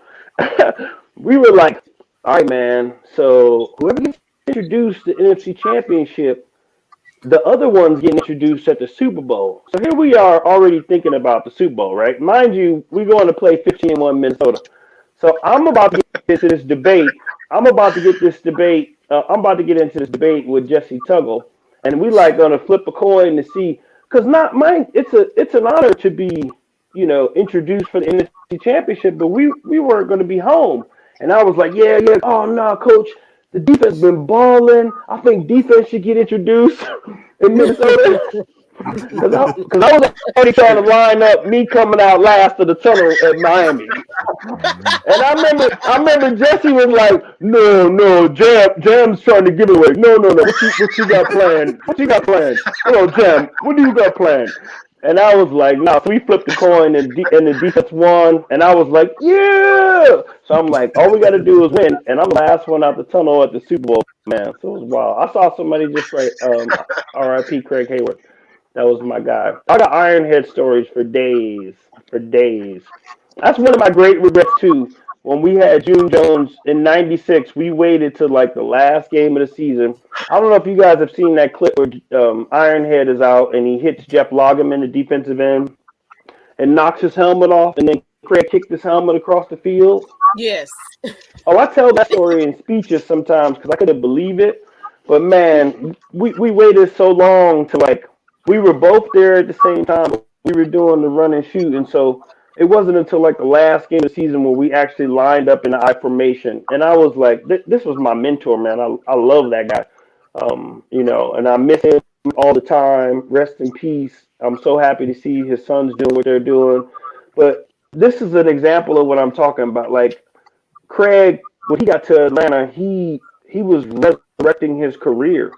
Speaker 5: we were like, all right, man, so whoever gets introduced to the NFC Championship, the other one's getting introduced at the Super Bowl. So here we are already thinking about the Super Bowl, right? Mind you, we're going to play 15-1 Minnesota. So I'm about to get into this debate. I'm about to get into this debate with Jesse Tuggle, and we like going to flip a coin to see, because it's an honor to be, you know, introduced for the NFC Championship, but we weren't going to be home. And I was like, yeah. Oh, no, coach, the defense been balling. I think defense should get introduced in Minnesota. Because I was already trying to line up me coming out last of the tunnel at Miami. And I remember Jesse was like, no, Jam's trying to give it away. No. What you got planned? Come on, Jam, what do you got planned? And I was like, no. So we flipped the coin, and the defense won. And I was like, yeah. So I'm like, all we got to do is win. And I'm the last one out the tunnel at the Super Bowl, man. So it was wild. I saw somebody just write R.I.P. Craig Hayward. That was my guy. I got Ironhead stories for days. That's one of my great regrets, too. When we had June Jones in '96, we waited till like the last game of the season. I don't know if you guys have seen that clip where Ironhead is out and he hits Jeff Lageman, the defensive end, and knocks his helmet off, and then Craig kicked his helmet across the field.
Speaker 4: Yes.
Speaker 5: Oh, I tell that story in speeches sometimes because I couldn't believe it. But man, we waited so long to like we were both there at the same time. But we were doing the run and shoot, and so it wasn't until like the last game of the season where we actually lined up in the I formation. And I was like, this was my mentor, man. I love that guy. And I miss him all the time. Rest in peace. I'm so happy to see his sons doing what they're doing. But this is an example of what I'm talking about. Like Craig, when he got to Atlanta, he was resurrecting his career,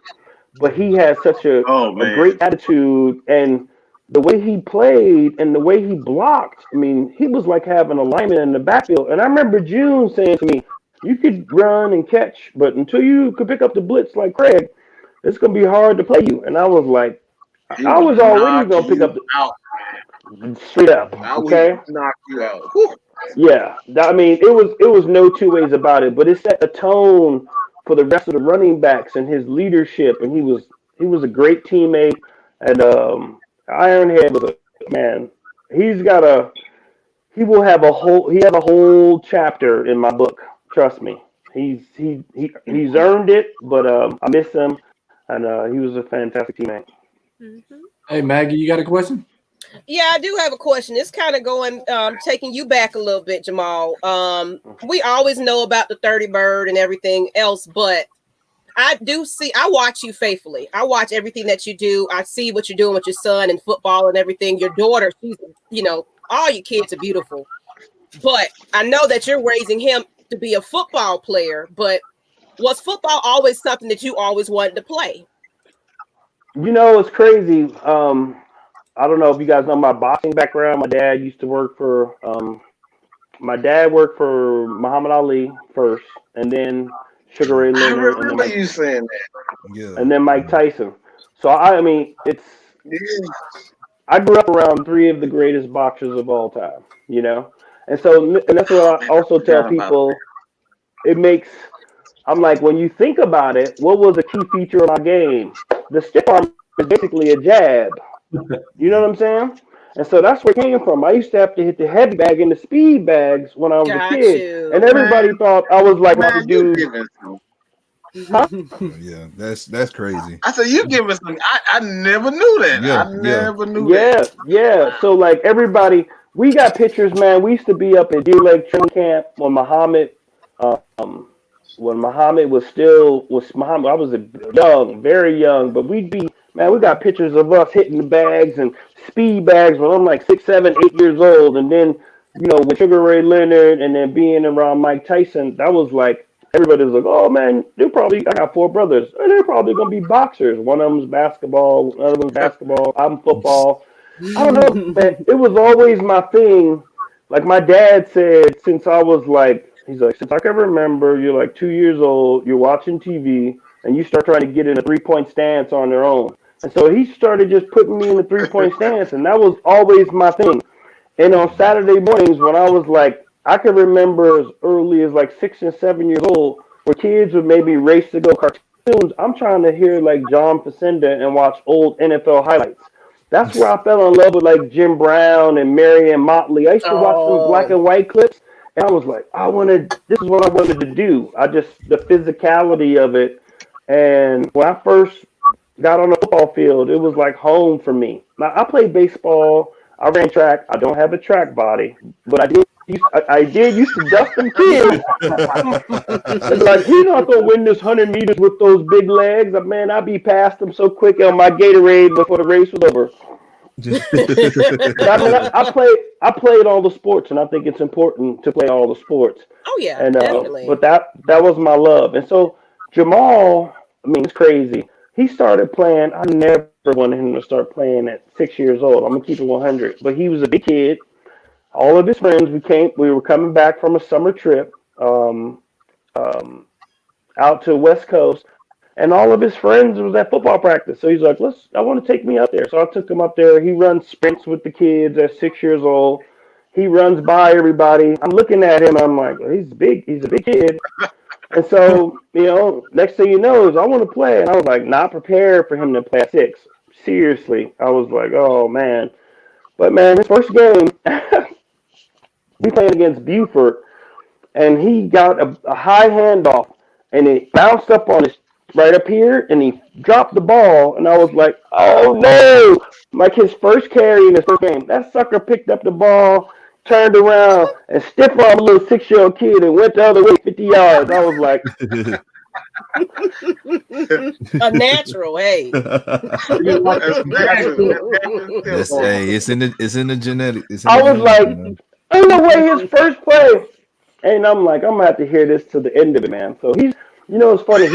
Speaker 5: but he had such
Speaker 3: Oh
Speaker 5: a
Speaker 3: man.
Speaker 5: great attitude and the way he played and the way he blocked. I mean, he was like having a lineman in the backfield. And I remember June saying to me, "You could run and catch, but until you could pick up the blitz like Craig, it's gonna be hard to play you." And I was like,
Speaker 3: He
Speaker 5: I
Speaker 3: would
Speaker 5: was already
Speaker 3: knock
Speaker 5: gonna pick
Speaker 3: you
Speaker 5: up
Speaker 3: out.
Speaker 5: straight up.
Speaker 3: I would
Speaker 5: Okay.
Speaker 3: knock you out. Whew.
Speaker 5: Yeah, I mean, it was no two ways about it, but it set a tone for the rest of the running backs and his leadership, and he was a great teammate, and Ironhead was a man. He's got a he has a whole chapter in my book. Trust me, he's earned it, but I miss him, and he was a fantastic teammate.
Speaker 4: Mhm.
Speaker 2: Hey, Maggie, you got a question?
Speaker 4: Yeah, I do have a question. It's kind of going, taking you back a little bit, Jamal. We always know about the 30 bird and everything else, but I watch you faithfully. I watch everything that you do. I see what you're doing with your son and football and everything. Your daughter, all your kids are beautiful. But I know that you're raising him to be a football player, but was football always something that you always wanted to play?
Speaker 5: It's crazy. I don't know if you guys know my boxing background. My dad worked for Muhammad Ali first, and then Sugar Ray
Speaker 3: I
Speaker 5: Leonard,
Speaker 3: remember you saying that.
Speaker 1: Yeah.
Speaker 5: And then Mike Tyson. So I mean,
Speaker 3: Yeah.
Speaker 5: I grew up around three of the greatest boxers of all time, and that's what
Speaker 3: Oh
Speaker 5: I
Speaker 3: man, I
Speaker 5: also tell
Speaker 3: forgot about
Speaker 5: people. It makes I'm like, when you think about it, what was a key feature of my game? The stiff arm is basically a jab. You know what I'm saying? And so that's where it came from. I used to have to hit the heavy bag and the speed bags when I was a
Speaker 4: Got
Speaker 5: kid. And
Speaker 4: you.
Speaker 5: everybody thought I was like the
Speaker 3: Man, you
Speaker 5: dude.
Speaker 3: giving some.
Speaker 5: Huh?
Speaker 1: Yeah, that's crazy.
Speaker 3: I said you giving some. I never knew that.
Speaker 1: Yeah,
Speaker 3: I
Speaker 1: yeah.
Speaker 3: never knew
Speaker 5: Yeah,
Speaker 3: that.
Speaker 5: yeah. So like everybody, we got pictures, man. We used to be up at Deer Lake training camp um, when Muhammad was Muhammad. I was young, very young, but we got pictures of us hitting the bags and speed bags when I'm like 6, 7, 8 years old, and then with Sugar Ray Leonard, and then being around Mike Tyson, that was like everybody was like, oh man, I got 4 brothers, and they're probably gonna be boxers. One of them's basketball, another one's basketball. I'm football. I don't know, man. It was always my thing. Like my dad said, he's like, since I can remember, you're like 2 years old, you're watching TV, and you start trying to get in a 3-point stance on their own. And so he started just putting me in the 3-point stance, and that was always my thing. And on Saturday mornings, when I was like, I can remember as early as like 6 and 7 years old, where kids would maybe race to go cartoons. I'm trying to hear like John Facenda and watch old NFL highlights. That's where I fell in love with like Jim Brown and Marion Motley. I used to watch them black
Speaker 4: Oh,
Speaker 5: and white clips, and I was like, this is what I wanted to do. The physicality of it. And when I first got on the football field, it was like home for me. Now, I played baseball. I ran track. I don't have a track body, but I did used to dust them kids. They'd be like, he's not gonna win this 100 meters with those big legs. Man, I'd be past them so quick on my Gatorade before the race was over. But I mean, I played all the sports, and I think it's important to play all the sports.
Speaker 4: oh yeah,
Speaker 5: And
Speaker 4: definitely.
Speaker 5: but that was my love. And so Jamal, I mean, it's crazy. He started playing. I never wanted him to start playing at 6 years old. I'm gonna keep it 100. But he was a big kid. All of his friends, we were coming back from a summer trip um, out to West Coast, and all of his friends was at football practice. So he's like, I want to take me up there. So I took him up there. He runs sprints with the kids at 6 years old. He runs by everybody. I'm looking at him. I'm like, well, he's big. He's a big kid. And so, next thing you know is I want to play. And I was like, not prepared for him to play at 6. Seriously. I was like, oh, man. But, man, his first game, we played against Buford. and he got a high handoff, and it bounced up on his right up here, and he dropped the ball, and I was like, oh no! Like his first carry in his first game, that sucker picked up the ball, turned around, and stiff armed a little 6-year-old kid and went the other way 50 yards. I was like,
Speaker 4: a natural, hey.
Speaker 1: That's, hey, it's in the genetics.
Speaker 5: I was like, in the way his first play, and I'm like, I'm gonna have to hear this to the end of it, man. So he's, you know, it's funny.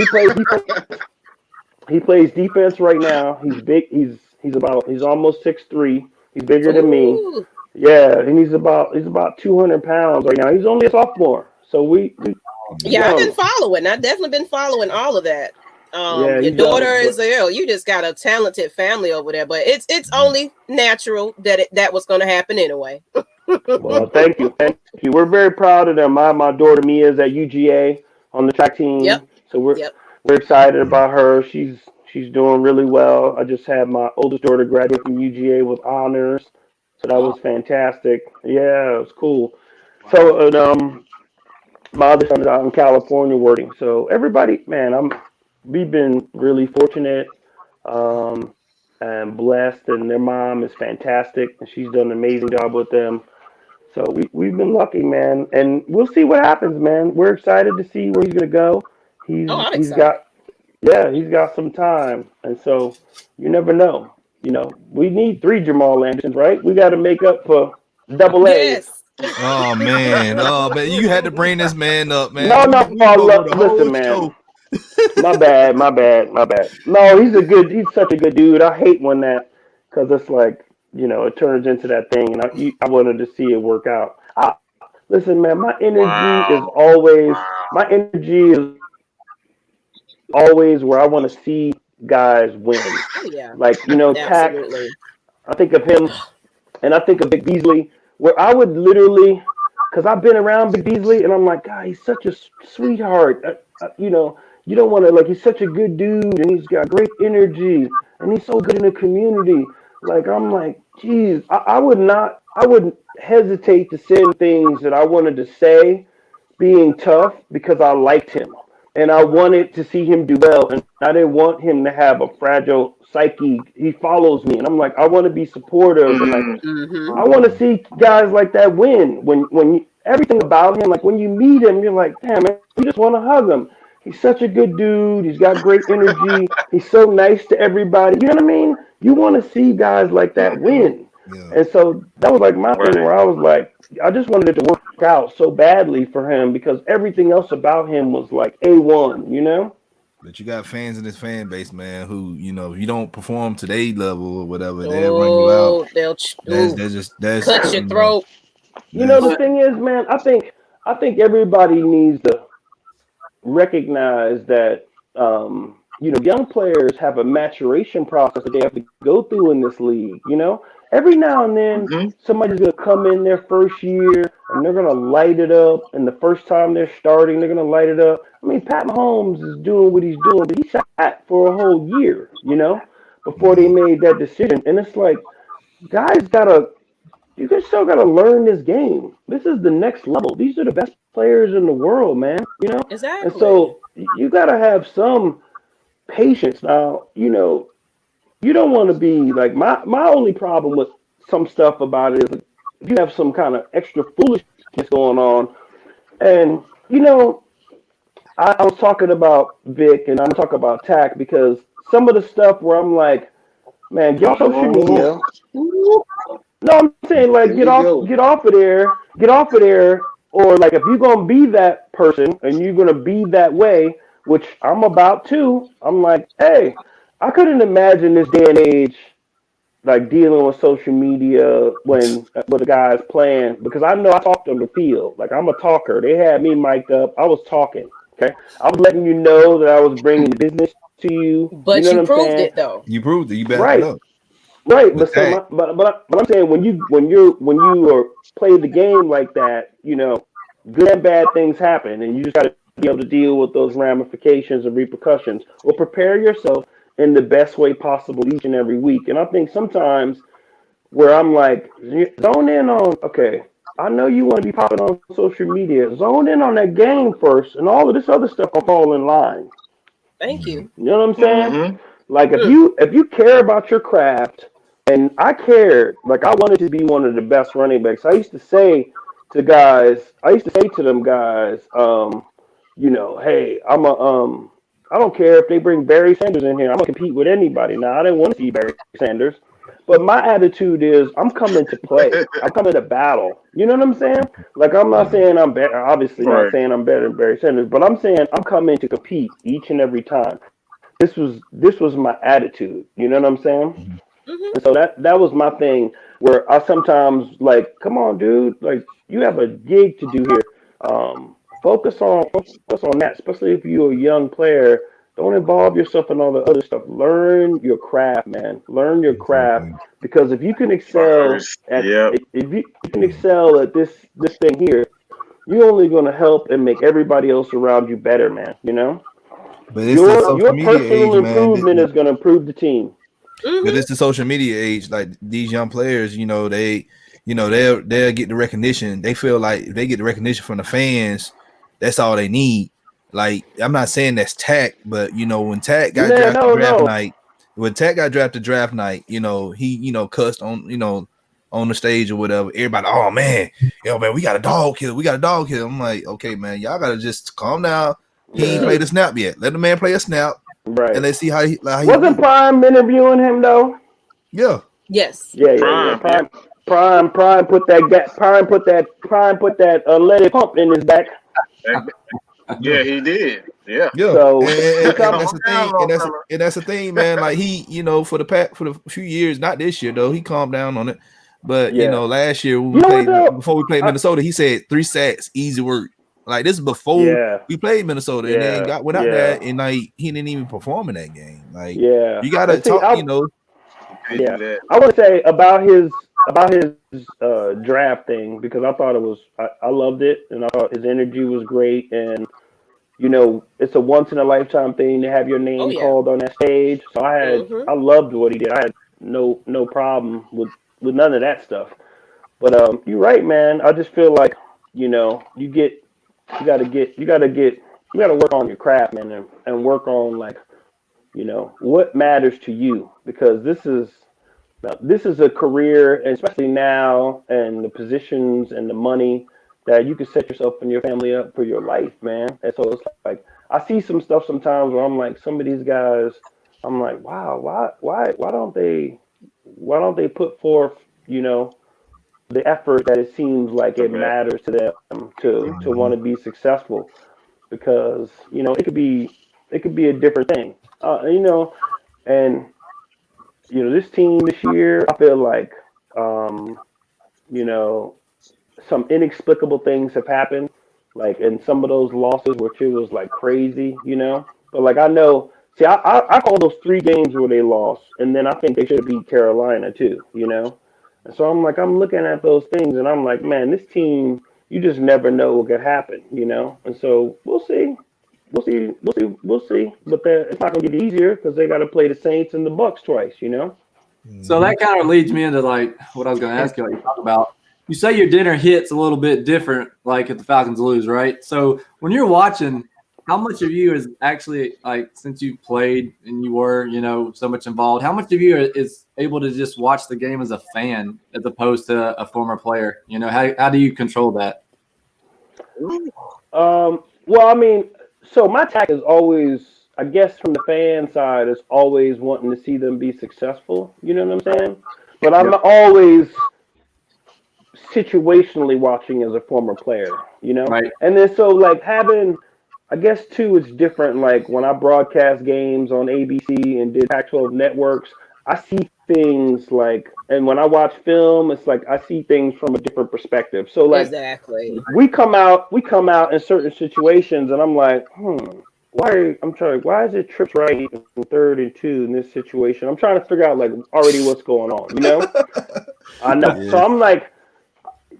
Speaker 5: He plays defense right now. He's big. He's almost 6'3". He's bigger than me.
Speaker 4: Ooh.
Speaker 5: Yeah, and he's about 200 pounds right now. He's only a sophomore, so we
Speaker 4: Yeah, I've been following. I've definitely been following all of that. Your daughter is ill. You just got a talented family over there, but it's only natural that was going to happen anyway.
Speaker 5: Well, thank you. We're very proud of them. My daughter Mia is at UGA on the track team.
Speaker 4: Yep.
Speaker 5: So we're excited about her. She's doing really well. I just had my oldest daughter graduate from UGA with honors, so that was fantastic. Yeah, it was cool. So my other son is out in California working. So everybody, man, we've been really fortunate and blessed, and their mom is fantastic, and she's done an amazing job with them. So we've been lucky, man, and we'll see what happens, man. We're excited to see where he's gonna go. He's got some time, and so you never know. You know, we need 3 Jamal Andersons, right? We got to make up for double A.
Speaker 4: Yes.
Speaker 1: Oh man, you had to bring this man up, man.
Speaker 5: No, listen, man. My bad. No, he's such a good dude. I hate when that, because it's like, you know, it turns into that thing, and I wanted to see it work out. Listen, man, my energy is always where I want to see guys win.
Speaker 4: Oh, yeah.
Speaker 5: Like, you know, Tack. I think of him, and I think of Big Beasley, where I would literally, because I've been around Big Beasley, and I'm like, God, he's such a sweetheart. You know, you don't want to, like, he's such a good dude, and he's got great energy, and he's so good in the community. Like, I'm like, geez, I wouldn't hesitate to send things that I wanted to say being tough because I liked him. And I wanted to see him do well. And I didn't want him to have a fragile psyche. He follows me. And I'm like, I want to be supportive. And like, I want to see guys like that win. When everything about him, like when you meet him, you're like, damn, man, you just want to hug him. He's such a good dude. He's got great energy. He's so nice to everybody. You know what I mean? You want to see guys like that win. Yeah. And so that was like my thing where I was like, I just wanted it to work out so badly for him because everything else about him was like A1, you know?
Speaker 1: But you got fans in this fan base, man, who, you know, if you don't perform to their level or whatever, they'll run you out. That's
Speaker 4: cut your throat.
Speaker 5: You know, the thing is, man, I think everybody needs to recognize that, you know, young players have a maturation process that they have to go through in this league, you know? Every now and then, somebody's going to come in their first year, and they're going to light it up, and the first time they're starting, they're going to light it up. I mean, Pat Mahomes is doing what he's doing, but he sat for a whole year, you know, before they made that decision. And it's like, guys you guys still got to learn this game. This is the next level. These are the best players in the world, man, you know?
Speaker 4: Exactly.
Speaker 5: And so you got to have some patience. Now, you know, you don't want to be like my only problem with some stuff about it is if you have some kind of extra foolishness going on. And, you know, I was talking about Vic and I'm talking about Tack because some of the stuff where I'm like, man, get off social media. No, I'm saying like get off of there. Or like if you're gonna be that person and you're gonna be that way, which I'm about to, I'm like, hey, I couldn't imagine this day and age, like dealing with social media when the guys playing because I know I talked on the field. Like I'm a talker. They had me mic'd up. I was talking. Okay, I was letting you know that I was bringing business to you.
Speaker 4: But
Speaker 5: you know
Speaker 4: you proved it though.
Speaker 1: You proved it. You backed it up.
Speaker 5: Right. But I'm saying when you are play the game like that, you know, good and bad things happen, and you just got to be able to deal with those ramifications and repercussions, or prepare yourself in the best way possible each and every week. And I think sometimes where I'm like, zone in on, okay, I know you want to be popping on social media. Zone in on that game first, and all of this other stuff will fall in line.
Speaker 4: Thank you.
Speaker 5: You know what I'm saying?
Speaker 3: Mm-hmm.
Speaker 5: Like if you care about your craft, and I cared, like I wanted to be one of the best running backs. I used to say to them guys, hey, I don't care if they bring Barry Sanders in here. I'm gonna compete with anybody. Now I didn't want to see Barry Sanders, but my attitude is I'm coming to play. I'm coming to battle. You know what I'm saying? Like I'm not saying I'm better. Obviously, not saying I'm better than Barry Sanders, but I'm saying I'm coming to compete each and every time. This was my attitude. You know what I'm saying?
Speaker 4: Mm-hmm.
Speaker 5: And so that was my thing. Where I sometimes like, come on, dude, like you have a gig to do here. Focus on that, especially if you're a young player. Don't involve yourself in all the other stuff. Learn your craft, man. Learn your craft, because if you can excel if you can excel at this thing here, you're only going to help and make everybody else around you better, man. You know,
Speaker 1: But it's the social
Speaker 5: your
Speaker 1: media
Speaker 5: personal
Speaker 1: age, man.
Speaker 5: improvement is going to improve the team.
Speaker 1: But it's the social media age. Like these young players, they'll get the recognition. They feel like if they get the recognition from the fans, that's all they need. Like I'm not saying that's Tack, but when Tack got drafted draft night, he cussed on the stage or whatever. Everybody, oh man, man, we got a dog killer. I'm like, okay, man, y'all gotta just calm down. He ain't played a snap yet. Let the man play a snap.
Speaker 5: Right.
Speaker 1: And let's see how he
Speaker 5: wasn't Prime interviewing him though?
Speaker 1: Yeah.
Speaker 4: Yes.
Speaker 5: Yeah. Prime put that let it pump in his back.
Speaker 3: Yeah, he did. Yeah.
Speaker 5: So
Speaker 1: and that's the thing, man. Like he, for the few years, not this year though, he calmed down on it. But last year before we played Minnesota, he said 3 sacks, easy work. Like this is before we played Minnesota, and then went out there, and like he didn't even perform in that game. Like you gotta talk,
Speaker 5: Yeah, I want to say about his draft thing, because I thought I loved it, and I thought his energy was great, and it's a once in a lifetime thing to have your name called on that stage. So I loved what he did. I had no problem with none of that stuff. But you're right, man. I just feel like you gotta work on your craft, man, and work on what matters to you, because this is a career, and especially now, and the positions and the money that you can set yourself and your family up for your life, man. And so it's like I see some stuff sometimes where I'm like, some of these guys, I'm like, wow, why don't they put forth the effort that it seems like it matters to them to want to be successful, because it could be a different thing, and this team this year, I feel like some inexplicable things have happened, like in some of those losses, which it was like crazy, but like I know, see, I call those 3 games where they lost, and then I think they should have beat Carolina too, And so I'm looking at those things, and I'm like, man, this team, you just never know what could happen, And so we'll see. But it's not going to get easier, because they got to play the Saints and the Bucks twice,
Speaker 2: So that kind of leads me into like what I was going to ask you, like you talk about. You say your dinner hits a little bit different, like if the Falcons lose, right? So when you're watching, how much of you is actually, like, since you played and you were, so much involved, how much of you is able to just watch the game as a fan as opposed to a former player? How do you control that?
Speaker 5: Well, I mean, so my tack is always, I guess from the fan side, is always wanting to see them be successful. You know what I'm saying? But I'm always situationally watching as a former player,
Speaker 2: Right.
Speaker 5: And then so like having, I guess too, it's different. Like when I broadcast games on ABC and did Pac-12 networks, I see things like, and when I watch film, it's like I see things from a different perspective. So like
Speaker 4: Exactly.
Speaker 5: we come out in certain situations, and I'm like, why is it trips right in 3rd and 2 in this situation? I'm trying to figure out like already what's going on, I know.
Speaker 1: Yeah.
Speaker 5: So I'm like,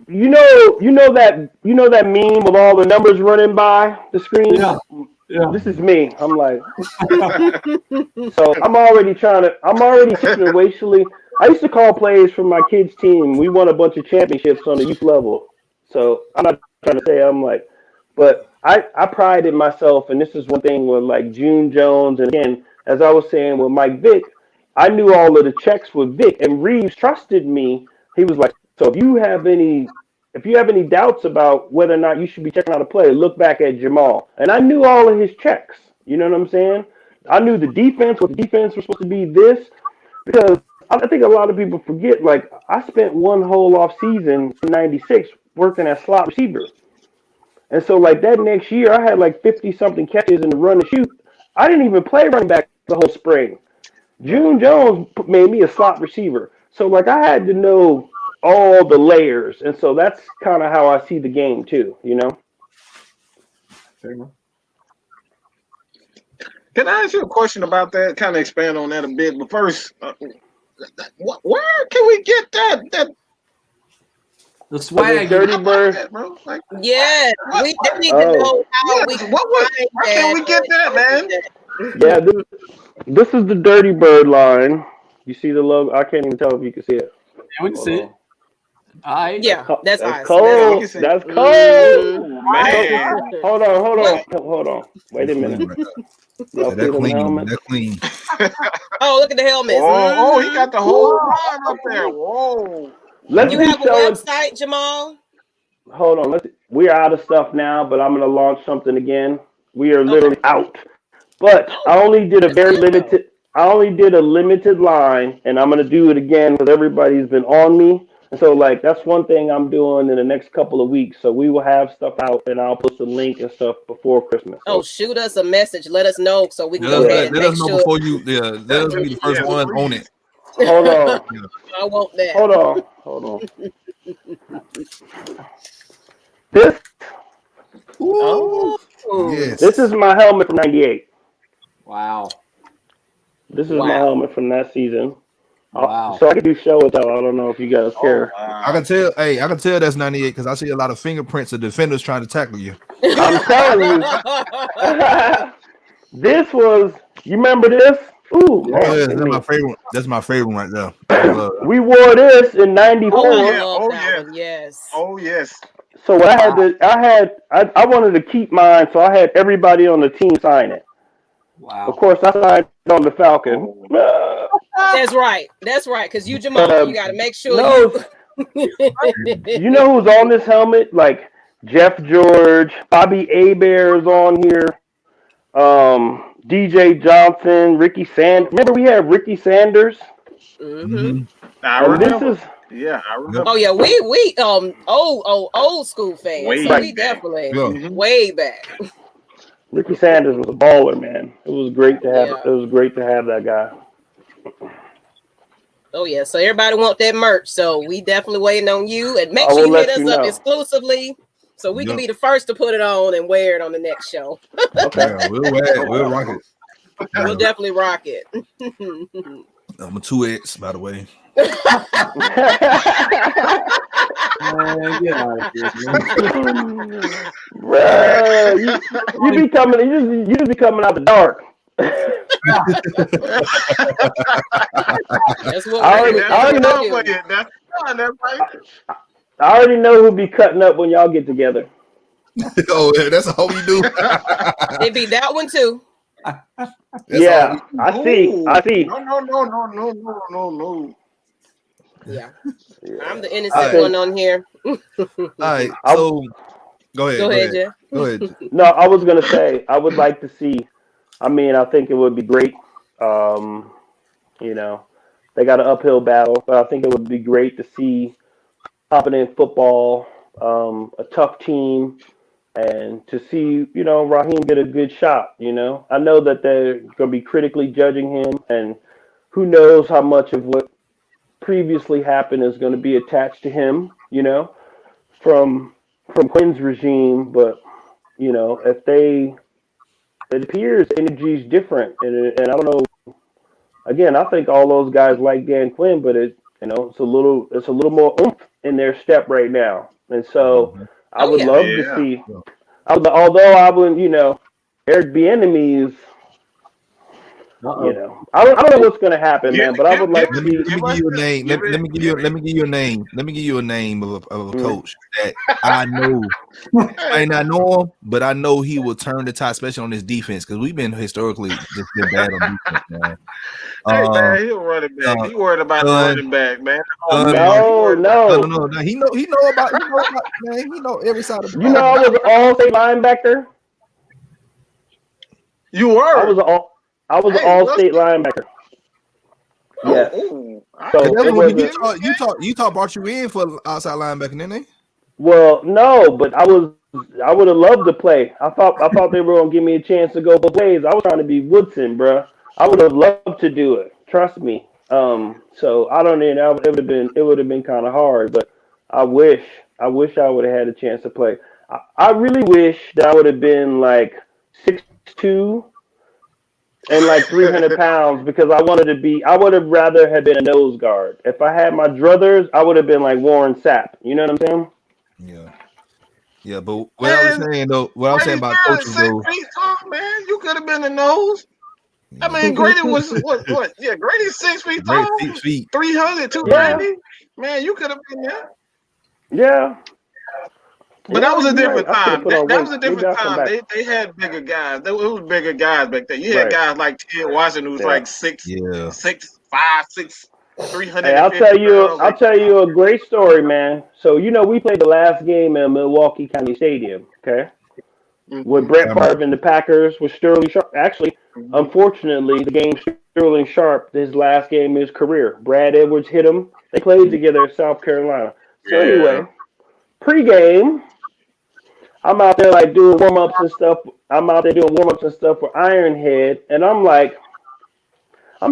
Speaker 5: you know that meme with all the numbers running by the screen?
Speaker 2: Yeah.
Speaker 5: This is me. I'm like, so I'm already situationally. I used to call plays for my kids' team. We won a bunch of championships on the youth level. So I'm not trying to say I'm like, but I prided myself, and this is one thing with like June Jones, and again, as I was saying with Mike Vick, I knew all of the checks with Vick, and Reeves trusted me. He was like, so if you have any doubts about whether or not you should be checking out a player, look back at Jamal. And I knew all of his checks. You know what I'm saying? I knew the defense, what the defense was supposed to be this, because I think a lot of people forget, like, I spent one whole off season in 96 working as slot receiver. And so, like, that next year, I had like 50-something catches in the run and shoot. I didn't even play running back the whole spring. June Jones made me a slot receiver. So, like, I had to know all the layers. And so that's kind of how I see the game, too, you know?
Speaker 2: Fair enough.
Speaker 3: Can I ask you a question about that? Kind of expand on that a bit. But first, where can we get that
Speaker 2: The swag.
Speaker 5: Dirty Bird.
Speaker 3: that, bro? Like,
Speaker 4: Yeah, we need to know how
Speaker 3: yeah,
Speaker 4: we
Speaker 3: where can we get that, man?
Speaker 5: Yeah, this is the Dirty Bird line. You see the logo? I can't even tell if you can see it.
Speaker 2: Yeah, we can see it. All right.
Speaker 4: Yeah, that's us.
Speaker 5: cold.
Speaker 3: That's-
Speaker 5: That's cold.
Speaker 3: Man.
Speaker 5: Hold on. Wait a minute. Y'all see
Speaker 1: That
Speaker 5: them
Speaker 1: clean.
Speaker 5: helmets?
Speaker 1: That clean.
Speaker 4: Oh, look at the helmets.
Speaker 3: Oh, he got the whole line up there. Whoa.
Speaker 5: Let's
Speaker 4: You
Speaker 5: be
Speaker 4: have a
Speaker 5: selling.
Speaker 4: website, Jamal?
Speaker 5: Hold on. We're out of stuff now, but I'm gonna launch something again. We are literally out. But I only did a very limited. I only did a limited line, and I'm gonna do it again because everybody's been on me. And so, like, that's one thing I'm doing in the next couple of weeks. So we will have stuff out, and I'll put some link and stuff before Christmas. So,
Speaker 4: Oh, shoot us a message. Let us know so we can go
Speaker 1: Let
Speaker 4: ahead and
Speaker 1: us
Speaker 4: make
Speaker 1: know
Speaker 4: sure.
Speaker 1: before you. Yeah, let us be the first one on it.
Speaker 5: hold on.
Speaker 4: I want that.
Speaker 5: Hold on. This
Speaker 4: Oh,
Speaker 1: Yes.
Speaker 5: this is my helmet from '98.
Speaker 2: Wow.
Speaker 5: This is
Speaker 4: Wow.
Speaker 5: my helmet from that season.
Speaker 2: Wow.
Speaker 5: So I can do show and tell. I don't know if you guys care.
Speaker 1: I can tell. Hey, I can tell that's 98 because I see a lot of fingerprints of defenders trying to tackle you.
Speaker 5: I'm telling you. This was. You remember this? Ooh, man,
Speaker 1: Oh, yeah, that's my favorite. That's my favorite right there. I love it.
Speaker 5: we wore this in '94.
Speaker 4: Oh, I
Speaker 3: yeah.
Speaker 4: love
Speaker 3: Oh,
Speaker 4: that
Speaker 3: yeah.
Speaker 4: one. Yes.
Speaker 3: Oh, yes.
Speaker 5: So what I wanted to keep mine, so I had everybody on the team sign it. Of
Speaker 2: Wow.
Speaker 5: course, I signed on the Falcon.
Speaker 4: That's right. That's right. Because you, Jamal, you got to make sure
Speaker 5: No, you know who's on this helmet? Like Jeff George, Bobby Abear's on here, DJ Johnson, Ricky Sanders. Remember we had Ricky Sanders?
Speaker 4: Mhm.
Speaker 3: I
Speaker 5: And this
Speaker 3: remember.
Speaker 5: is
Speaker 3: Yeah, I remember.
Speaker 4: Oh yeah, we old school fans.
Speaker 3: Way
Speaker 4: So we
Speaker 3: back.
Speaker 4: definitely
Speaker 1: Yeah.
Speaker 4: way back.
Speaker 5: Ricky Sanders was a baller, man. It was great to have.
Speaker 4: Yeah.
Speaker 5: It was great to have that guy.
Speaker 4: Oh yeah, so everybody want that merch. So we definitely waiting on you, and make
Speaker 5: I
Speaker 4: sure
Speaker 5: will
Speaker 4: you
Speaker 5: let
Speaker 4: hit us
Speaker 5: you
Speaker 4: up
Speaker 5: know.
Speaker 4: exclusively, so we can
Speaker 1: Yep.
Speaker 4: be the first to put it on and wear it on the next show.
Speaker 5: Okay.
Speaker 1: Yeah, we'll rock it.
Speaker 4: We'll definitely rock it.
Speaker 1: I'm a 2X, by the way.
Speaker 2: Man, get out of here, man.
Speaker 5: Bruh, you be coming. You just be coming out the dark.
Speaker 4: That's what
Speaker 5: I
Speaker 4: we
Speaker 5: already
Speaker 4: do.
Speaker 5: know.
Speaker 3: That's fine, that's right.
Speaker 5: I already know who'll be cutting up when y'all get together.
Speaker 1: Oh, yeah, that's all we do.
Speaker 4: It'd be that one too.
Speaker 1: That's
Speaker 5: Yeah,
Speaker 1: all
Speaker 5: I see.
Speaker 3: No.
Speaker 4: Yeah,
Speaker 5: Yeah.
Speaker 4: I'm the innocent
Speaker 1: Alright.
Speaker 4: one on here.
Speaker 1: all right. So go ahead.
Speaker 4: Go ahead, Jeff.
Speaker 1: Go ahead.
Speaker 5: No, I was gonna say I would like to see. I mean, I think it would be great. You know, they got an uphill battle, but I think it would be great to see competent football, a tough team, and to see, you know, Raheem get a good shot. You know, I know that they're going to be critically judging him, and who knows how much of what previously happened is going to be attached to him. You know, from Quinn's regime, but you know, it appears energy's different, and I don't know. Again, I think all those guys like Dan Quinn, but it's a little more oomph in their step right now, and so I would love to see. Although I wouldn't, Eric Bieniemy is You know, I don't know what's gonna happen, man. But I would like to
Speaker 1: Let me
Speaker 5: see.
Speaker 1: give you a name. Let me give you a name. Let me give you a name of a coach that I know. I may not know him, but I know he will turn the tide, especially on his defense, because we've been historically just been bad on defense, man.
Speaker 3: Hey man, he'll run it back. He worried about the running back, man.
Speaker 5: No.
Speaker 1: He know about man. He know every side of the ball.
Speaker 5: You know, I was an all-state linebacker.
Speaker 3: You were.
Speaker 5: I was an all-state linebacker. Yeah.
Speaker 1: So Utah brought you in for outside linebacker, didn't they?
Speaker 5: Well, no, but I would have loved to play. I thought they were gonna give me a chance to go both ways. I was trying to be Woodson, bro. I would have loved to do it. Trust me. So I don't know. It would have been kind of hard, but I wish I would have had a chance to play. I really wish that I would have been like 6'2" and like 300 pounds, because I would have rather have been a nose guard. If I had my druthers, I would have been like Warren Sapp. You know what I'm saying?
Speaker 1: Yeah, but what I was saying though, what I'm saying about coaches though,
Speaker 3: 6 feet tall, man, you could have been the nose. I mean, Grady was what? Yeah, Grady's 6 feet tall,
Speaker 1: 6 feet,
Speaker 3: 300, 290. Yeah. Man, you could have been there.
Speaker 5: Yeah.
Speaker 3: But that was a different time. That was a different time. They had bigger guys. It was bigger guys back then. You had guys like Ted Washington, who was like 6'5", 300.
Speaker 5: Hey, I'll tell you a great story, man. So we played the last game in Milwaukee County Stadium, okay? With Brett Favre and the Packers, with Sterling Sharp. Actually, unfortunately, the game Sterling Sharp, his last game of his career. Brad Edwards hit him. They played together in South Carolina. So anyway, pre-game, I'm out there like doing warm-ups and stuff. For Ironhead, and I'm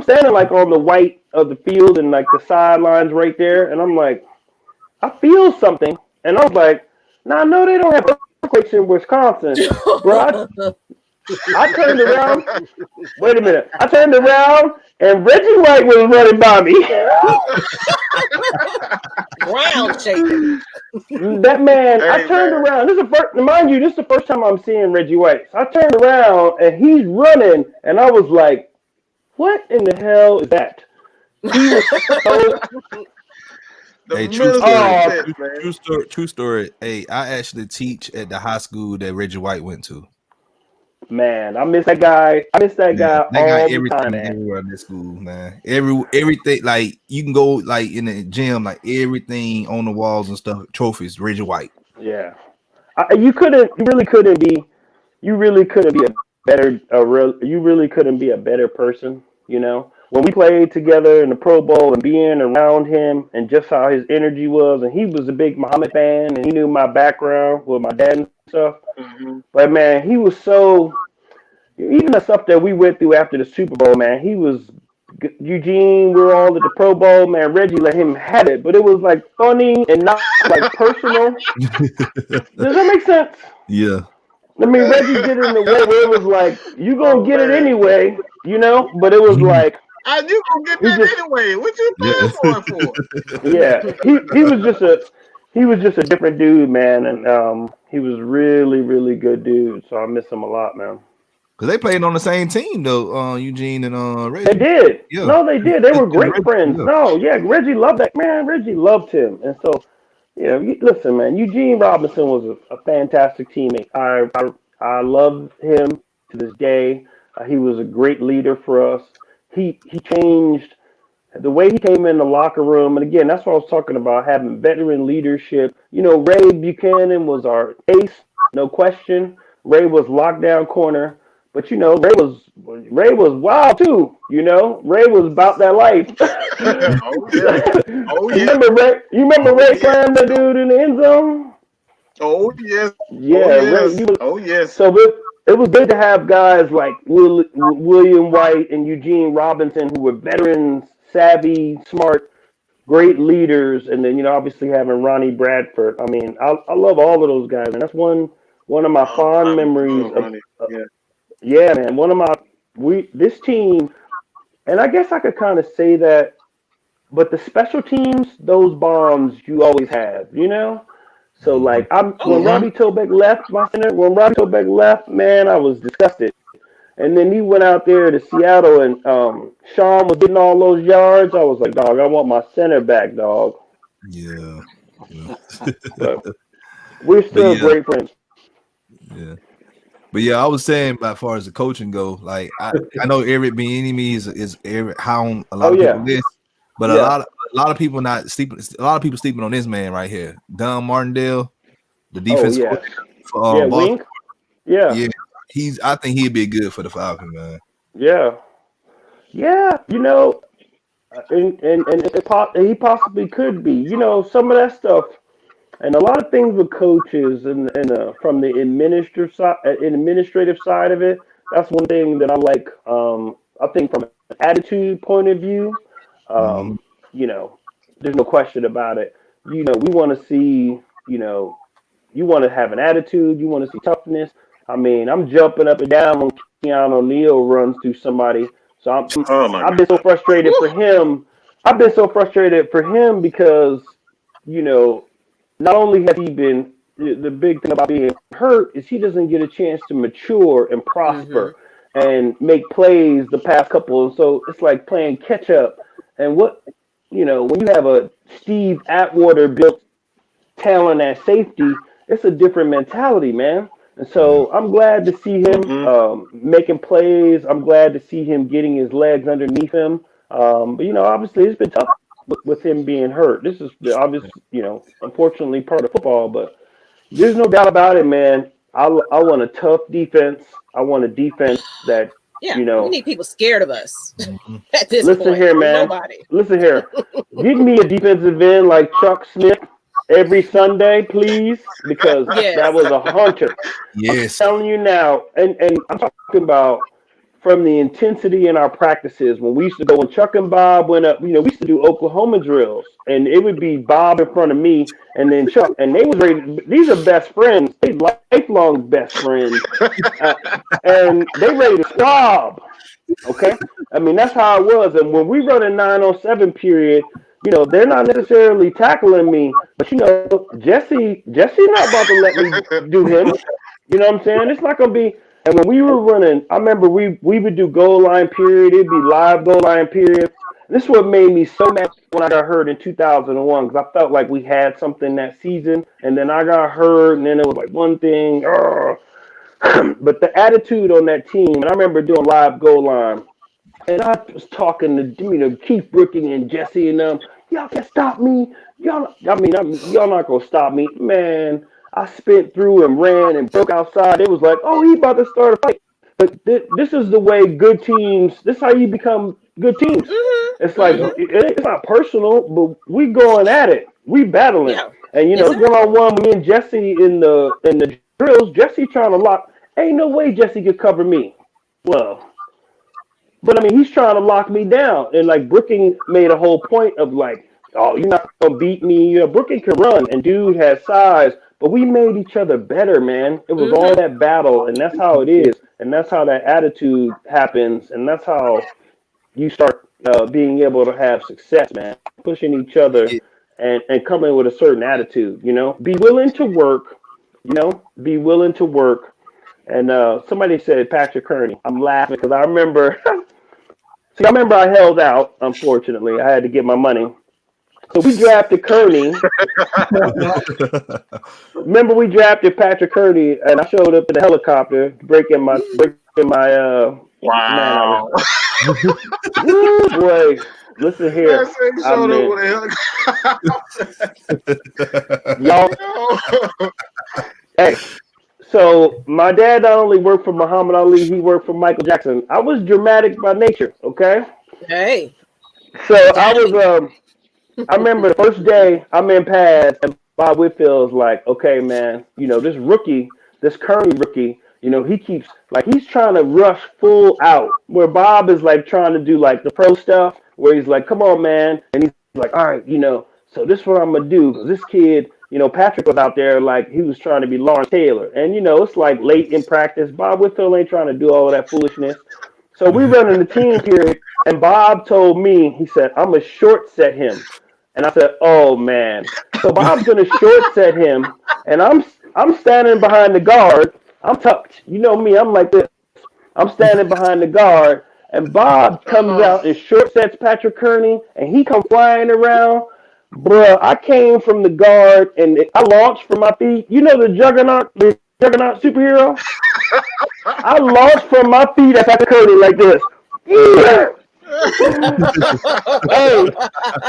Speaker 5: standing like on the white of the field and like the sidelines right there, and I'm like, I feel something, and I was like, nah, no, they don't have earthquakes in Wisconsin, bro. I turned around. Wait a minute. I turned around, and Reggie White was running by me.
Speaker 4: Ground shaking.
Speaker 5: That man, I turned around. This is the first time I'm seeing Reggie White. So I turned around, and he's running, and I was like, what in the hell is that? He was so
Speaker 1: true story. Hey, I actually teach at the high school that Reggie White went to.
Speaker 5: Man, I miss that guy. That guy all the time, man.
Speaker 1: Everywhere in this school, man. Everything, like you can go like in the gym, like everything on the walls and stuff, trophies, Reggie White.
Speaker 5: Yeah, you really couldn't be a better person. When we played together in the Pro Bowl and being around him and just how his energy was, and he was a big Muhammad fan, and he knew my background with my dad and stuff. But man, he was so, even the stuff that we went through after the Super Bowl, man, he was, Eugene, we were all at the Pro Bowl, man, Reggie let him have it, but it was like funny and not like personal. Does that make sense?
Speaker 1: Yeah.
Speaker 5: I mean, Reggie did it in a way where it was like, you gonna get it anyway, but it was like,
Speaker 3: you gonna get that anyway. What you paying for?
Speaker 5: Yeah, he was just a different dude, man, and he was really, really good dude. So I miss him a lot, man.
Speaker 1: Cause they played on the same team though, Eugene and Reggie.
Speaker 5: They did. Yeah. No, they did. They were great friends. Yeah. No, yeah, Reggie loved that man. Reggie loved him, and so listen, man. Eugene Robinson was a fantastic teammate. I love him to this day. He was a great leader for us. He changed the way he came in the locker room, and again, that's what I was talking about, having veteran leadership. Ray Buchanan was our ace, no question. Ray was lockdown corner, but Ray was wild too. Ray was about that life.
Speaker 3: Oh yeah.
Speaker 5: You remember Ray climbed the dude in the end zone?
Speaker 3: Oh yes.
Speaker 5: Yeah.
Speaker 3: Oh yes.
Speaker 5: So it was good to have guys like William White and Eugene Robinson, who were veterans, savvy, smart, great leaders, and then obviously having Ronnie Bradford. I mean, I love all of those guys, and that's one of my fond memories. Yeah, man. This team, and I guess I could kind of say that, but the special teams, those bonds you always have, So when Robbie Tobeck left, man, I was disgusted. And then he went out there to Seattle, and Sean was getting all those yards. I was like, dog, I want my center back, dog.
Speaker 1: Yeah.
Speaker 5: But we're still great friends.
Speaker 1: Yeah. But yeah, I was saying as far as the coaching go, like I know Eric Bieniemy is Eric how on a lot of people list, but a lot of people not sleeping. A lot of people sleeping on this man right here, Don Martindale, the defense coach for
Speaker 5: Wink. Yeah.
Speaker 1: I think he'd be good for the Falcons, man.
Speaker 5: Yeah. You know, and he possibly could be. You know, some of that stuff. And a lot of things with coaches and from the administrative side of it, that's one thing that I like. I think from an attitude point of view, you know, there's no question about it. You know, we want to see, you know, you want to have an attitude, you want to see toughness. I mean, I'm jumping up and down when Keanu O'Neal runs through somebody. So I've been so frustrated for him. I've been so frustrated for him because, you know, not only has he been, the big thing about being hurt is he doesn't get a chance to mature and prosper and make plays the past couple. And so it's like playing catch up. And what, you know, when you have a Steve Atwater built talent at safety, it's a different mentality, man. And so I'm glad to see him making plays. I'm glad to see him getting his legs underneath him. But, you know, obviously it's been tough with him being hurt. This is the obvious, you know, unfortunately part of football, but there's no doubt about it, man. I want a tough defense. I want a defense that, you know.
Speaker 4: We need people scared of us at this
Speaker 5: point. Listen here, man.
Speaker 4: Nobody.
Speaker 5: Listen here. Give me a defensive end like Chuck Smith every Sunday, please, because that was a hunter.
Speaker 1: Yes.
Speaker 5: I'm telling you now, and I'm talking about from the intensity in our practices when we used to go when Chuck and Bob went up, you know, we used to do Oklahoma drills, and it would be Bob in front of me and then Chuck, and they was ready. These are best friends, they lifelong best friends, and they ready to squab. Okay, I mean that's how it was. And when we run a 9-on-7 period, you know, they're not necessarily tackling me, but you know, Jesse not about to let me do him. You know what I'm saying? It's not gonna be. And when we were running, I remember we would do goal line period. It'd be live goal line period. This is what made me so mad when I got hurt in 2001 because I felt like we had something that season, and then I got hurt, and then it was like one thing. But the attitude on that team, and I remember doing live goal line, and I was talking to, you know, Keith Brooking and Jesse and them. Y'all can't stop me. Y'all not gonna stop me, man. I spent through and ran and broke outside. It was like, oh, he about to start a fight. But this is the way good teams. This is how you become good teams. It's like it's not personal, but we going at it. We battling, and you know, 1-on-1. Me and Jesse in the drills. Jesse trying to lock. Ain't no way Jesse could cover me. Well, but I mean, he's trying to lock me down, and like Brooking made a whole point of like, oh, you're not gonna beat me. You know, Brooking can run, and dude has size. But we made each other better, man. It was all that battle, and that's how it is. And that's how that attitude happens, and that's how you start being able to have success, man. Pushing each other and coming with a certain attitude, you know. Be willing to work, you know. Be willing to work. And somebody said Patrick Kearney. I'm laughing because I remember I held out, unfortunately. I had to get my money. So we drafted Kearney. Remember, we drafted Patrick Kearney, and I showed up in the helicopter, breaking my.
Speaker 3: Wow.
Speaker 5: Woo, boy, listen here. Y'all. Hey, so my dad not only worked for Muhammad Ali, he worked for Michael Jackson. I was dramatic by nature. Okay.
Speaker 4: Hey.
Speaker 5: So I was I remember the first day I'm in pads, and Bob Whitfield's like, okay, man, you know, this Kearney rookie, you know, he's trying to rush full out, where Bob is like trying to do like the pro stuff, where he's like, come on, man. And he's like, all right, you know, so this is what I'm going to do. 'Cause this kid, you know, Patrick was out there like he was trying to be Lawrence Taylor. And, you know, it's like late in practice. Bob Whitfield ain't trying to do all of that foolishness. So we run in the team period, and Bob told me, he said, I'm going to short set him. And I said, oh, man. So Bob's going to short set him, and I'm standing behind the guard. I'm tucked. You know me. I'm like this. I'm standing behind the guard, and Bob comes out and short sets Patrick Kearney, and he comes flying around. Bruh, I came from the guard, and I launched from my feet. You know the Juggernaut superhero? I launched from my feet at Patrick Kearney like this. Yeah. Hey,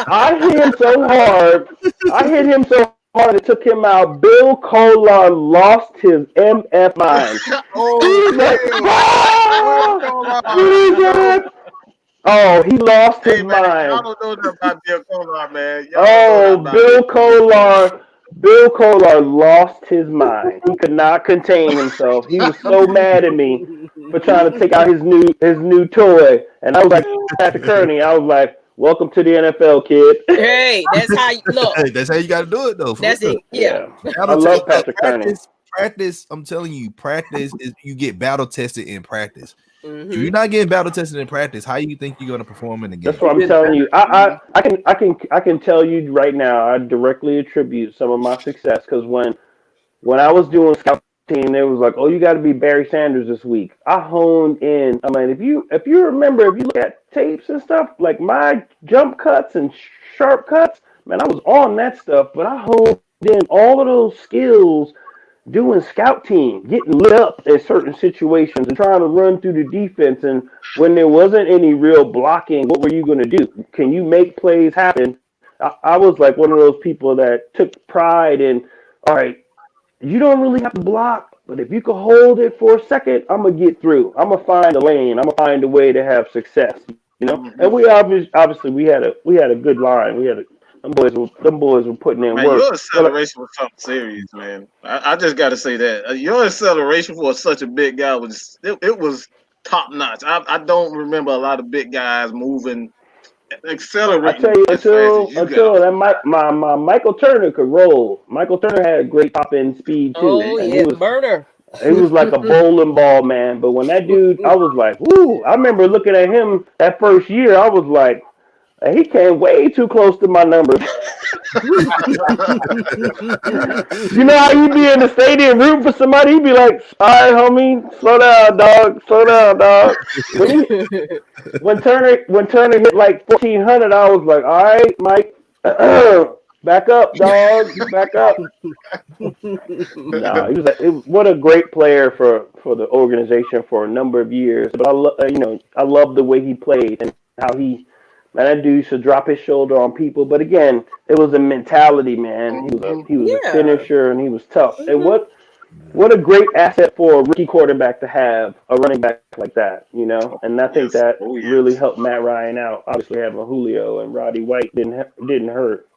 Speaker 5: I hit him so hard. I hit him so hard it took him out. Bill Kolar lost his MF mind. He's like, oh, he lost his mind.
Speaker 3: Y'all don't know that about Bill Kolar, man.
Speaker 5: Bill Kolar lost his mind. He could not contain himself. He was so mad at me for trying to take out his new toy. And I was like, Patrick Kearney, I was like, welcome to the NFL, kid.
Speaker 4: Hey, that's how you look.
Speaker 1: Hey, that's how you got to do it, though.
Speaker 4: That's it. Yeah.
Speaker 5: I love Patrick Kearney.
Speaker 1: Practice. I'm telling you, practice is you get battle tested in practice.
Speaker 4: Mm-hmm.
Speaker 1: If you're not getting battle tested in practice, how you think you're going to perform in the game?
Speaker 5: That's what I'm telling you. I can tell you right now. I directly attribute some of my success because when I was doing scout team, they was like, "Oh, you got to be Barry Sanders this week." I honed in. I mean, if you remember, if you look at tapes and stuff, like my jump cuts and sharp cuts, man, I was on that stuff. But I honed in all of those skills doing scout team, getting lit up in certain situations and trying to run through the defense. And when there wasn't any real blocking, what were you going to do? Can you make plays happen? I was like one of those people that took pride in, all right, you don't really have to block, but if you can hold it for a second, I'm going to get through. I'm going to find a lane. I'm going to find a way to have success, you know? And we obviously we had a good line. Them boys were putting in work.
Speaker 3: Your acceleration was something serious, man. I just got to say that your acceleration for such a big guy was top notch. I don't remember a lot of big guys moving, accelerating.
Speaker 5: I tell you, until that my Michael Turner could roll. Michael Turner had a great top end speed too.
Speaker 4: Oh yeah, burner.
Speaker 5: He was like a bowling ball, man. But when that dude, I was like, whoo! I remember looking at him that first year. I was like, he came way too close to my numbers. You know how you be in the stadium rooting for somebody? He'd be like, all right, homie, slow down, dog. When Turner hit like 1,400, I was like, all right, Mike, back up, dog, back up. No, what a great player for the organization for a number of years. But I love the way he played and how that dude used to drop his shoulder on people. But again, it was a mentality, man. He was a finisher and he was tough. And what a great asset for a rookie quarterback to have a running back like that, you know. And I think that really helped Matt Ryan out. Obviously, having Julio and Roddy White didn't hurt.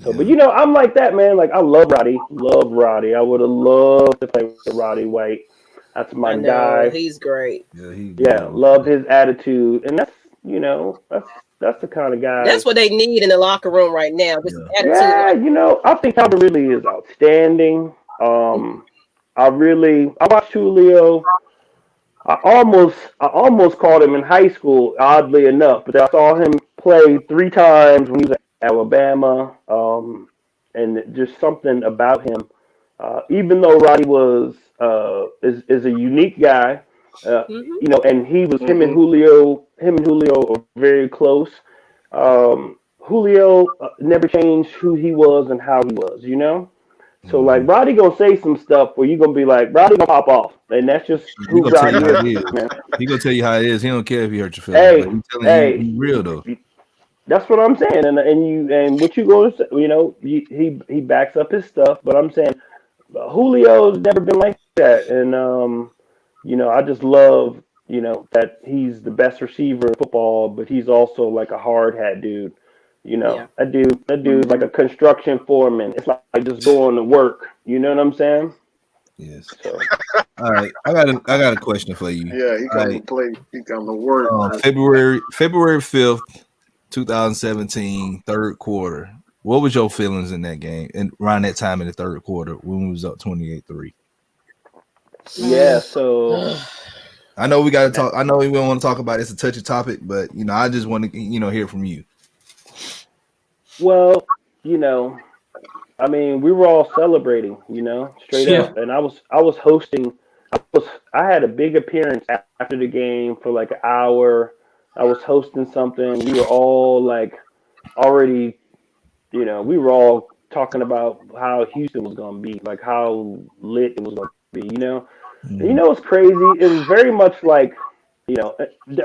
Speaker 5: So, but I'm like that, man. Like I love Roddy. I would have loved to play with Roddy White. That's my guy.
Speaker 4: He's great.
Speaker 5: Love his attitude, and that's the kind of guy.
Speaker 4: That's what they need in the locker room right now. Just attitude.
Speaker 5: Yeah, I think Calvin Ridley is outstanding. I watched Julio. I almost called him in high school, oddly enough, but I saw him play 3 times when he was at Alabama, and just something about him. Even though Roddy is a unique guy. And him and Julio are very close. Julio never changed who he was and how he was, So like Roddy gonna say some stuff where you gonna be like, Roddy gonna pop off, and that's just who Roddy is, man.
Speaker 1: He gonna tell you how it is. He don't care if he hurt your feelings. He's real though.
Speaker 5: That's what I'm saying, and what you gonna say? He backs up his stuff, but I'm saying Julio's never been like that, and I just love, that he's the best receiver in football, but he's also like a hard hat dude. That dude's like a construction foreman. It's like just going to work. You know what I'm saying?
Speaker 1: Yes. So. All right, I got a question for you.
Speaker 3: Yeah, he come to play. He come to work.
Speaker 1: February 5th, 2017, third quarter. What was your feelings in that game and around that time in the third quarter when we was up 28-3?
Speaker 5: Yeah, so
Speaker 1: I know we got to talk. I know we don't want to talk about it. It's a touchy topic, but I just want to hear from you.
Speaker 5: Well, I mean, we were all celebrating, straight up, and I was hosting I had a big appearance after the game for like an hour. I was hosting something. We were all like already, we were all talking about how Houston was going to be, like how lit it was going to be. And what's crazy? It was very much like,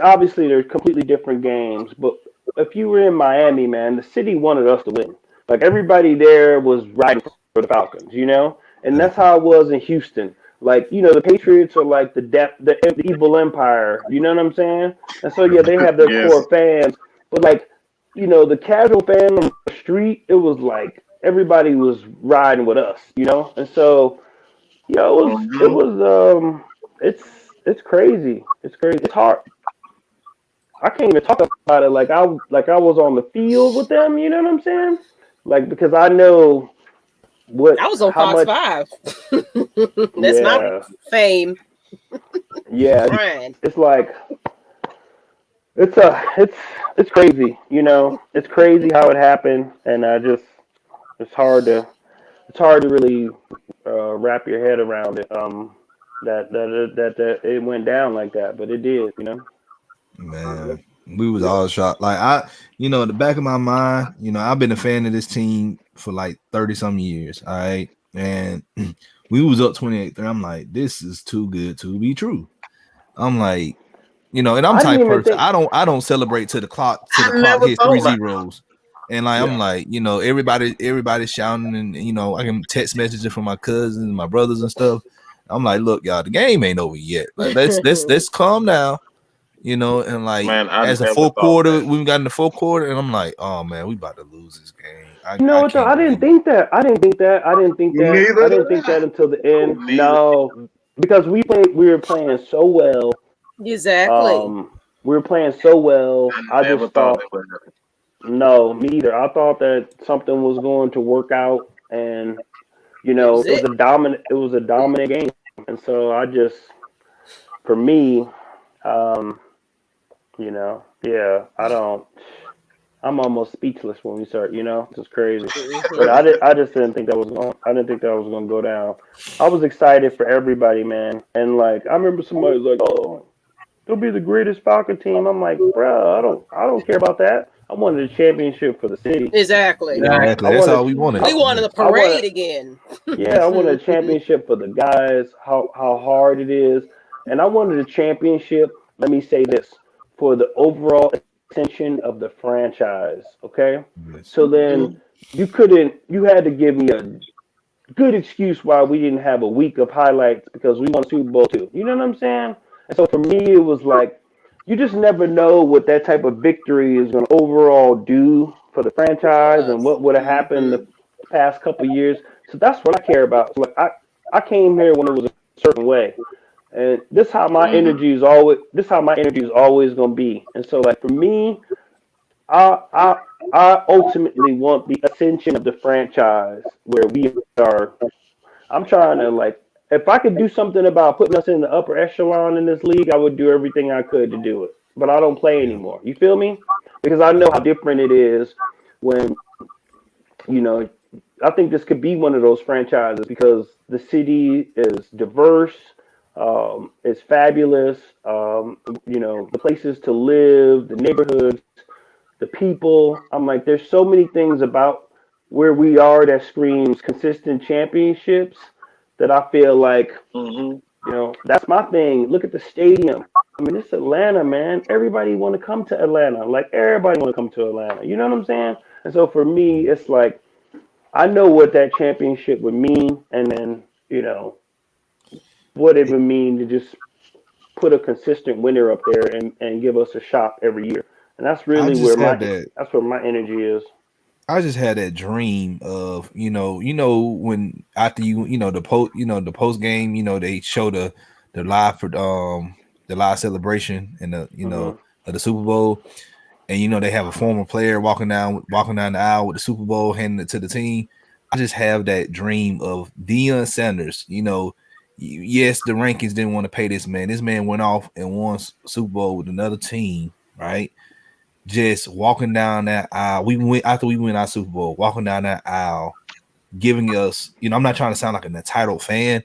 Speaker 5: obviously they're completely different games, but if you were in Miami, man, the city wanted us to win. Like everybody there was riding for the Falcons, and that's how it was in Houston. Like, the Patriots are like the evil empire, you know what I'm saying? And so yeah, they have their
Speaker 3: Yes.
Speaker 5: core fans, but like, the casual fan on the street, it was like everybody was riding with us, and so it's crazy. It's crazy. It's hard. I can't even talk about it like I was on the field with them. You know what I'm saying? Like, because I know what
Speaker 4: I was on
Speaker 5: how
Speaker 4: Fox
Speaker 5: much.
Speaker 4: 5. That's my fame.
Speaker 5: Yeah,
Speaker 4: Brian.
Speaker 5: it's like it's crazy. It's crazy how it happened, and it's hard to really wrap your head around it. That it went down like that, but it did.
Speaker 1: Man, we was all shocked. Like in the back of my mind, I've been a fan of this team for like 30 some years. All right. And we was up 28-3. I'm like, this is too good to be true. I'm like, and I'm type person. I don't celebrate to the clock hits 3 zeros. And like I'm like, everybody's shouting, and I can text messages from my cousins and my brothers and stuff. I'm like, look, y'all, the game ain't over yet. Like, let's calm down. And like,
Speaker 3: Man,
Speaker 1: as a full quarter, we got in the full quarter, and I'm like, oh man, we about to lose this game.
Speaker 5: I didn't think that. I didn't think that until the end. No, because we were playing so well.
Speaker 4: Exactly.
Speaker 5: We were playing so well. I just thought, no, me either. I thought that something was going to work out, and it was a dominant game, and so for me. I'm almost speechless when we start, it's crazy. But I just didn't think that was going to go down. I was excited for everybody, man. And like, I remember somebody was like, "Oh, they'll be the greatest Falcon team." I'm like, bro, I don't care about that. I wanted a championship for the city.
Speaker 4: Exactly.
Speaker 1: That's all we wanted.
Speaker 4: We wanted a parade again.
Speaker 5: Yeah, I wanted a championship for the guys, how hard it is. And I wanted a championship, let me say this, for the overall ascension of the franchise, okay? Yes. So then you had to give me a good excuse why we didn't have a week of highlights because we won Super Bowl II. You know what I'm saying? And so for me, it was like, you just never know what that type of victory is going to overall do for the franchise and what would have happened the past couple of years. So that's what I care about. So like, I came here when it was a certain way. And this how my energy is always going to be. And so like for me, I ultimately want the ascension of the franchise where we are. I'm trying to like, if I could do something about putting us in the upper echelon in this league, I would do everything I could to do it. But I don't play anymore. You feel me? Because I know how different it is when, I think this could be one of those franchises because the city is diverse. It's fabulous. The places to live, the neighborhoods, the people. I'm like, there's so many things about where we are that screams consistent championships that I feel like, that's my thing. Look at the stadium. I mean, it's Atlanta, man. Everybody want to come to Atlanta. Like, everybody want to come to Atlanta. You know what I'm saying? And so for me, it's like, I know what that championship would mean. And then, what it would mean to just put a consistent winner up there and give us a shot every year. And that's really where my energy is.
Speaker 1: I just had that dream of, when after the post game, they show the live for the live celebration and of the Super Bowl, and they have a former player walking down the aisle with the Super Bowl, handing it to the team. I just have that dream of Deion Sanders. Yes, the rankings didn't want to pay this man. This man went off and won Super Bowl with another team, right? Just walking down that aisle. After we win our Super Bowl, walking down that aisle, giving us, I'm not trying to sound like an entitled fan,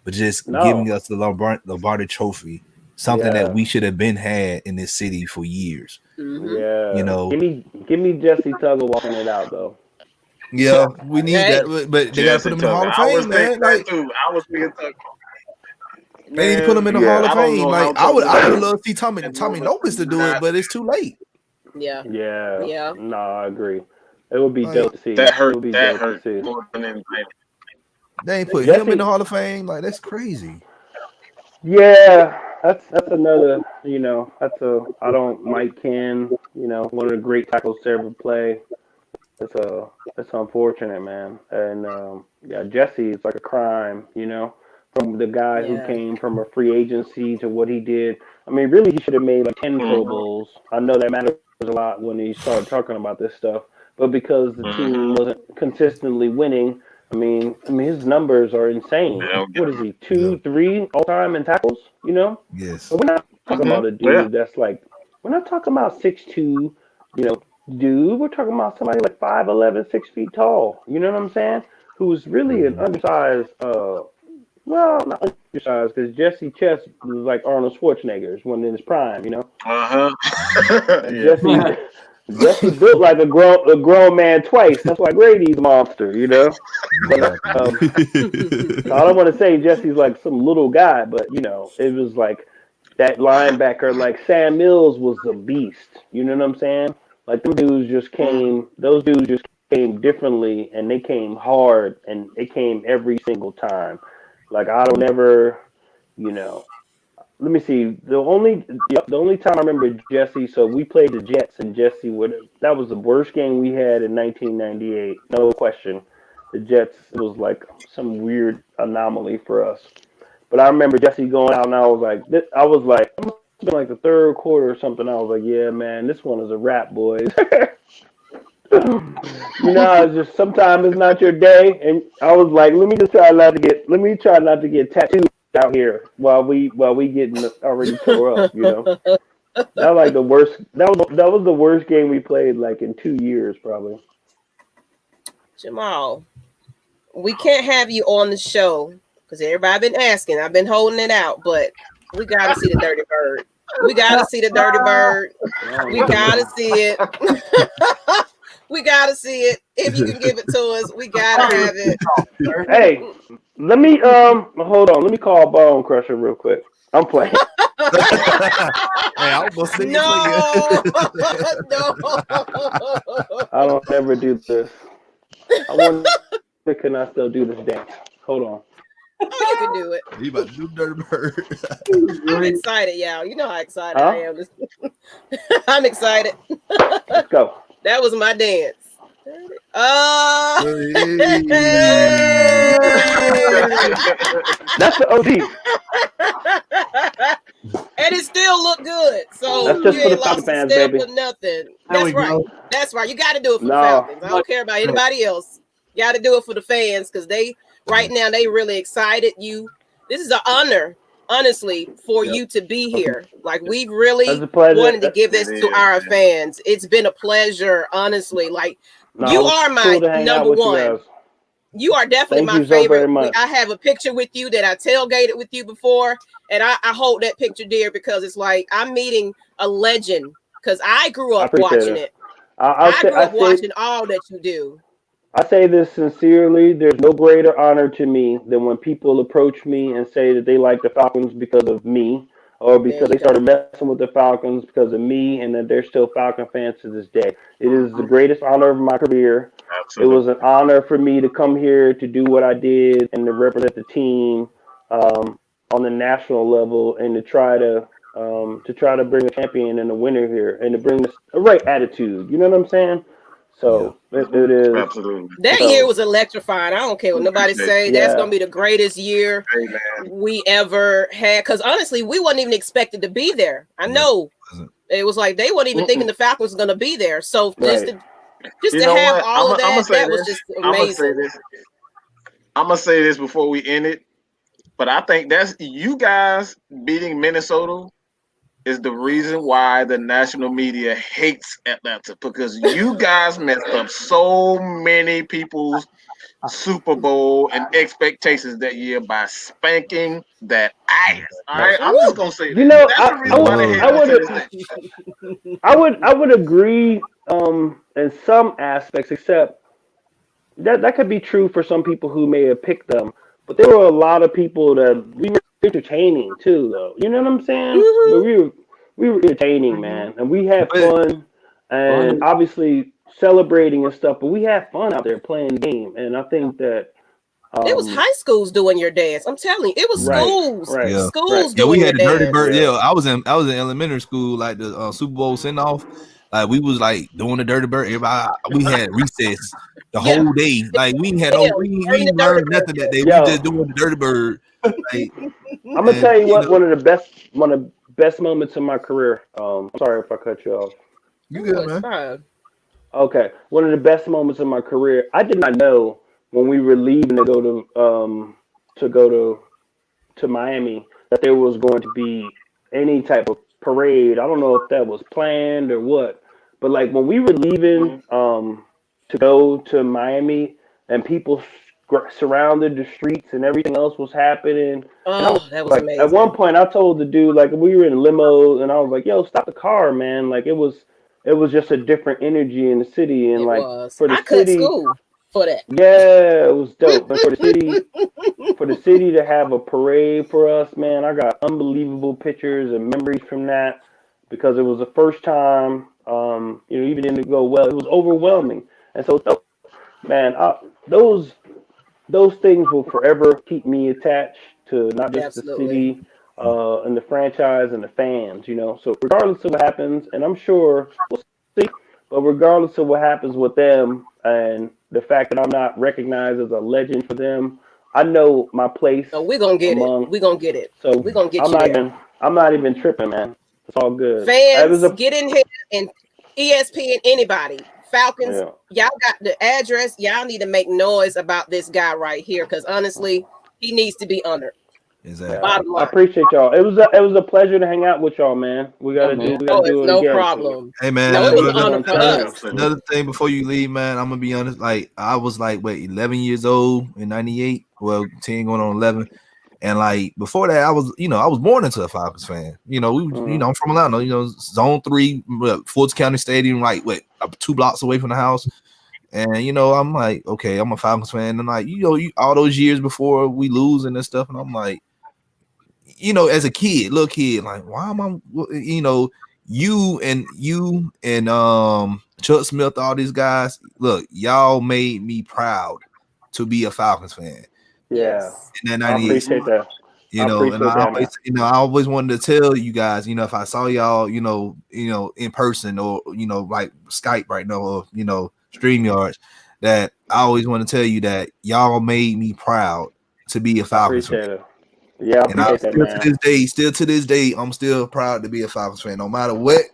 Speaker 1: but just
Speaker 5: No.
Speaker 1: giving us the Lombardi Trophy, something
Speaker 5: Yeah.
Speaker 1: that we should have been had in this city for years.
Speaker 4: Mhm.
Speaker 5: Yeah.
Speaker 1: You know,
Speaker 5: Give me Jesse Tuggle walking it out though.
Speaker 1: yeah, we need
Speaker 4: Hey.
Speaker 1: that, but they gotta put him in the Hall of Fame, man. Like
Speaker 3: I was thinking that.
Speaker 1: they need to put him in the Hall of
Speaker 3: I don't
Speaker 1: Fame.
Speaker 3: know
Speaker 1: Like
Speaker 3: how
Speaker 1: I would
Speaker 3: Tuggle-
Speaker 1: love to see Tommy Lopez to do it, but it's too late.
Speaker 4: Yeah.
Speaker 5: Yeah.
Speaker 4: Yeah.
Speaker 5: No, I agree. It would be
Speaker 1: Like,
Speaker 5: dope to see.
Speaker 3: That
Speaker 5: It
Speaker 3: hurt.
Speaker 5: would be
Speaker 3: That
Speaker 5: dope
Speaker 3: hurt.
Speaker 5: to see.
Speaker 3: More than anything.
Speaker 1: They ain't put
Speaker 5: Jesse-
Speaker 1: him in the Hall of Fame. Like that's crazy.
Speaker 5: Yeah, that's another. I don't Mike Ken. One of the great tackles to ever play. It's unfortunate, man. And yeah, Jesse is like a crime. From the guy who
Speaker 4: Yeah.
Speaker 5: came from a free agency to what he did. I mean, really, he should have made like 10 Pro Bowls. I know that matters a lot when he started talking about this stuff, but because the team wasn't consistently winning, I mean, his numbers are insane. What is he, 2, 3 all time in tackles?
Speaker 1: Yes.
Speaker 5: But we're not talking about a dude that's like, we're not talking about 6'2", dude. We're talking about somebody like 5'11", 6 feet tall. You know what I'm saying? Who's really an undersized. Well, not undersized because Jesse Chest was like Arnold Schwarzenegger's when in his prime.
Speaker 3: Yeah.
Speaker 5: Jesse built like a grown man twice. That's why Grady's a monster. But so I don't want to say Jesse's like some little guy, but it was like that linebacker, like Sam Mills was a beast. You know what I'm saying? Like those dudes just came differently, and they came hard, and it came every single time. Like I don't ever, let me see. The only time I remember Jesse. So we played the Jets, and Jesse that was the worst game we had in 1998. No question. The Jets was like some weird anomaly for us. But I remember Jesse going out, and I was like, it must have been like the third quarter or something. I was like, yeah, man, this one is a wrap, boys. It's just sometimes it's not your day, and I was like, let me try not to get tattooed out here while we getting already tore up. That was like the worst. That was the worst game we played like in 2 years probably.
Speaker 4: Jamal, we can't have you on the show because everybody been asking. I've been holding it out, but we got to see the Dirty Bird. We got to see the Dirty Bird. We got to see it. We got to see it. If you can give it to us, we got to have it.
Speaker 5: Hey, let me hold on. Let me call Bone Crusher real quick. I'm playing.
Speaker 1: Hey, I was gonna sing
Speaker 4: No.
Speaker 5: I don't ever do this. I wonder can I still do this dance? Hold on.
Speaker 4: Oh, you can do it.
Speaker 1: You about to do Dirty Bird.
Speaker 4: I'm excited, y'all. You know how excited I am. I'm excited.
Speaker 5: Let's go.
Speaker 4: That was my dance.
Speaker 5: That's the OG.
Speaker 4: And it still looked good. So
Speaker 5: That's just
Speaker 4: you
Speaker 5: for
Speaker 4: ain't
Speaker 5: the
Speaker 4: lost
Speaker 5: Falcon fans,
Speaker 4: a step
Speaker 5: baby.
Speaker 4: or nothing.
Speaker 2: There we
Speaker 4: That's right.
Speaker 2: go.
Speaker 4: That's right. You got to do it for the
Speaker 5: No.
Speaker 4: Falcons. I don't care about anybody else. You got to do it for the fans because right now they really excited you. This is an honor, honestly, for you to be here. Like we really wanted to give this to our fans. It's been a pleasure, honestly. Like you are my number one. You are definitely my favorite. I have a picture with you that I tailgated with you before, and I hold that picture dear because it's like I'm meeting a legend. Because I grew up watching it. I grew up watching all that you do.
Speaker 5: I say this sincerely. There's no greater honor to me than when people approach me and say that they like the Falcons because of me, or because they started messing with the Falcons because of me, and that they're still Falcon fans to this day. It is the greatest honor of my career. Absolutely. It was an honor for me to come here to do what I did and to represent the team on the national level, and to try to bring a champion and a winner here, and to bring the right attitude. You know what I'm saying? So it is.
Speaker 3: Absolutely.
Speaker 4: That year was electrifying. I don't care what nobody say. That's going to be the greatest year we ever had. Because honestly, we wasn't even expected to be there. I know. It was like they weren't even thinking the Falcons was going to be there. So just to have all of that, that was just amazing.
Speaker 3: I'm going to say this before we end it. But I think that's you guys beating Minnesota is the reason why the national media hates Atlanta, because you guys messed up so many people's Super Bowl and expectations that year by spanking that ass. All right, I'm just gonna say
Speaker 5: You
Speaker 3: that.
Speaker 5: know,
Speaker 3: That's the reason why they hate
Speaker 5: I
Speaker 3: us to
Speaker 5: would
Speaker 3: this day.
Speaker 5: I would agree in some aspects, except that could be true for some people who may have picked them. But there were a lot of people that we were entertaining too, though. You know what I'm saying? But we were entertaining, man, and we had fun, and obviously celebrating and stuff. But we had fun out there playing the game, and I think that
Speaker 4: it was high schools doing your dance. I'm telling you, it was schools,
Speaker 5: right,
Speaker 4: schools
Speaker 1: Yeah, we
Speaker 4: doing
Speaker 1: had
Speaker 4: your
Speaker 1: the Dirty
Speaker 4: dance.
Speaker 1: Bird. Yeah, I was in elementary school, like the Super Bowl send off. Like we was like doing the Dirty Bird. Everybody, we had recess the whole day. Like we had we didn't learn nothing that day. We just doing the Dirty Bird. Like,
Speaker 5: I'm gonna tell you what, one of the best moments in my career. I'm sorry if I cut you off.
Speaker 1: You good, man?
Speaker 4: Fine.
Speaker 5: Okay, one of the best moments in my career. I did not know when we were leaving to go to Miami that there was going to be any type of parade. I don't know if that was planned or what, but like when we were leaving to go to Miami and people surrounded the streets and everything else was happening.
Speaker 4: Oh, that was
Speaker 5: like,
Speaker 4: amazing.
Speaker 5: At one point, I told the dude, like, we were in limo, and I was like, "Yo, stop the car, man!" Like, it was just a different energy in the city, and for the city,
Speaker 4: cut school for that.
Speaker 5: yeah, it was dope. But for the city to have a parade for us, man, I got unbelievable pictures and memories from that because it was the first time. Even didn't go well. It was overwhelming, and so, man, those things will forever keep me attached to not just the city and the franchise and the fans, So regardless of what happens, and I'm sure we'll see, but regardless of what happens with them and the fact that I'm not recognized as a legend for them, I know my place.
Speaker 4: So we're gonna get it. We're gonna get it.
Speaker 5: So
Speaker 4: we're gonna get you.
Speaker 5: I'm not even tripping, man. It's all good.
Speaker 4: Fans, get in here and ESPN, anybody. Falcons, y'all got the address. Y'all need to make noise about this guy right here, because honestly, he needs to be honored.
Speaker 1: Exactly.
Speaker 5: I appreciate y'all. It was a pleasure to hang out with y'all, man. We gotta do it
Speaker 4: no
Speaker 5: again.
Speaker 4: Problem.
Speaker 1: Hey, man.
Speaker 4: No, it was an honor for us.
Speaker 1: Another thing before you leave, man, I'm gonna be honest. Like I was 11 years old in '98. Well, 10 going on 11. And like before that, I was born into a Falcons fan. I'm from Atlanta. Zone 3, Fulton County Stadium, 2 blocks away from the house. And I'm like, okay, I'm a Falcons fan. And all those years before we lose and this stuff, and I'm like, as a kid, little kid, like, why am I? You and Chuck Smith, all these guys, look, y'all made me proud to be a Falcons fan.
Speaker 5: Yeah,
Speaker 1: in that
Speaker 5: I appreciate that.
Speaker 1: I always wanted to tell you guys, if I saw y'all, in person or like Skype right now or StreamYards, that I always want to tell you that y'all made me proud to be a Falcons fan.
Speaker 5: Yeah, I appreciate that, man.
Speaker 1: Still to this day, I'm still proud to be a Falcons fan, no matter what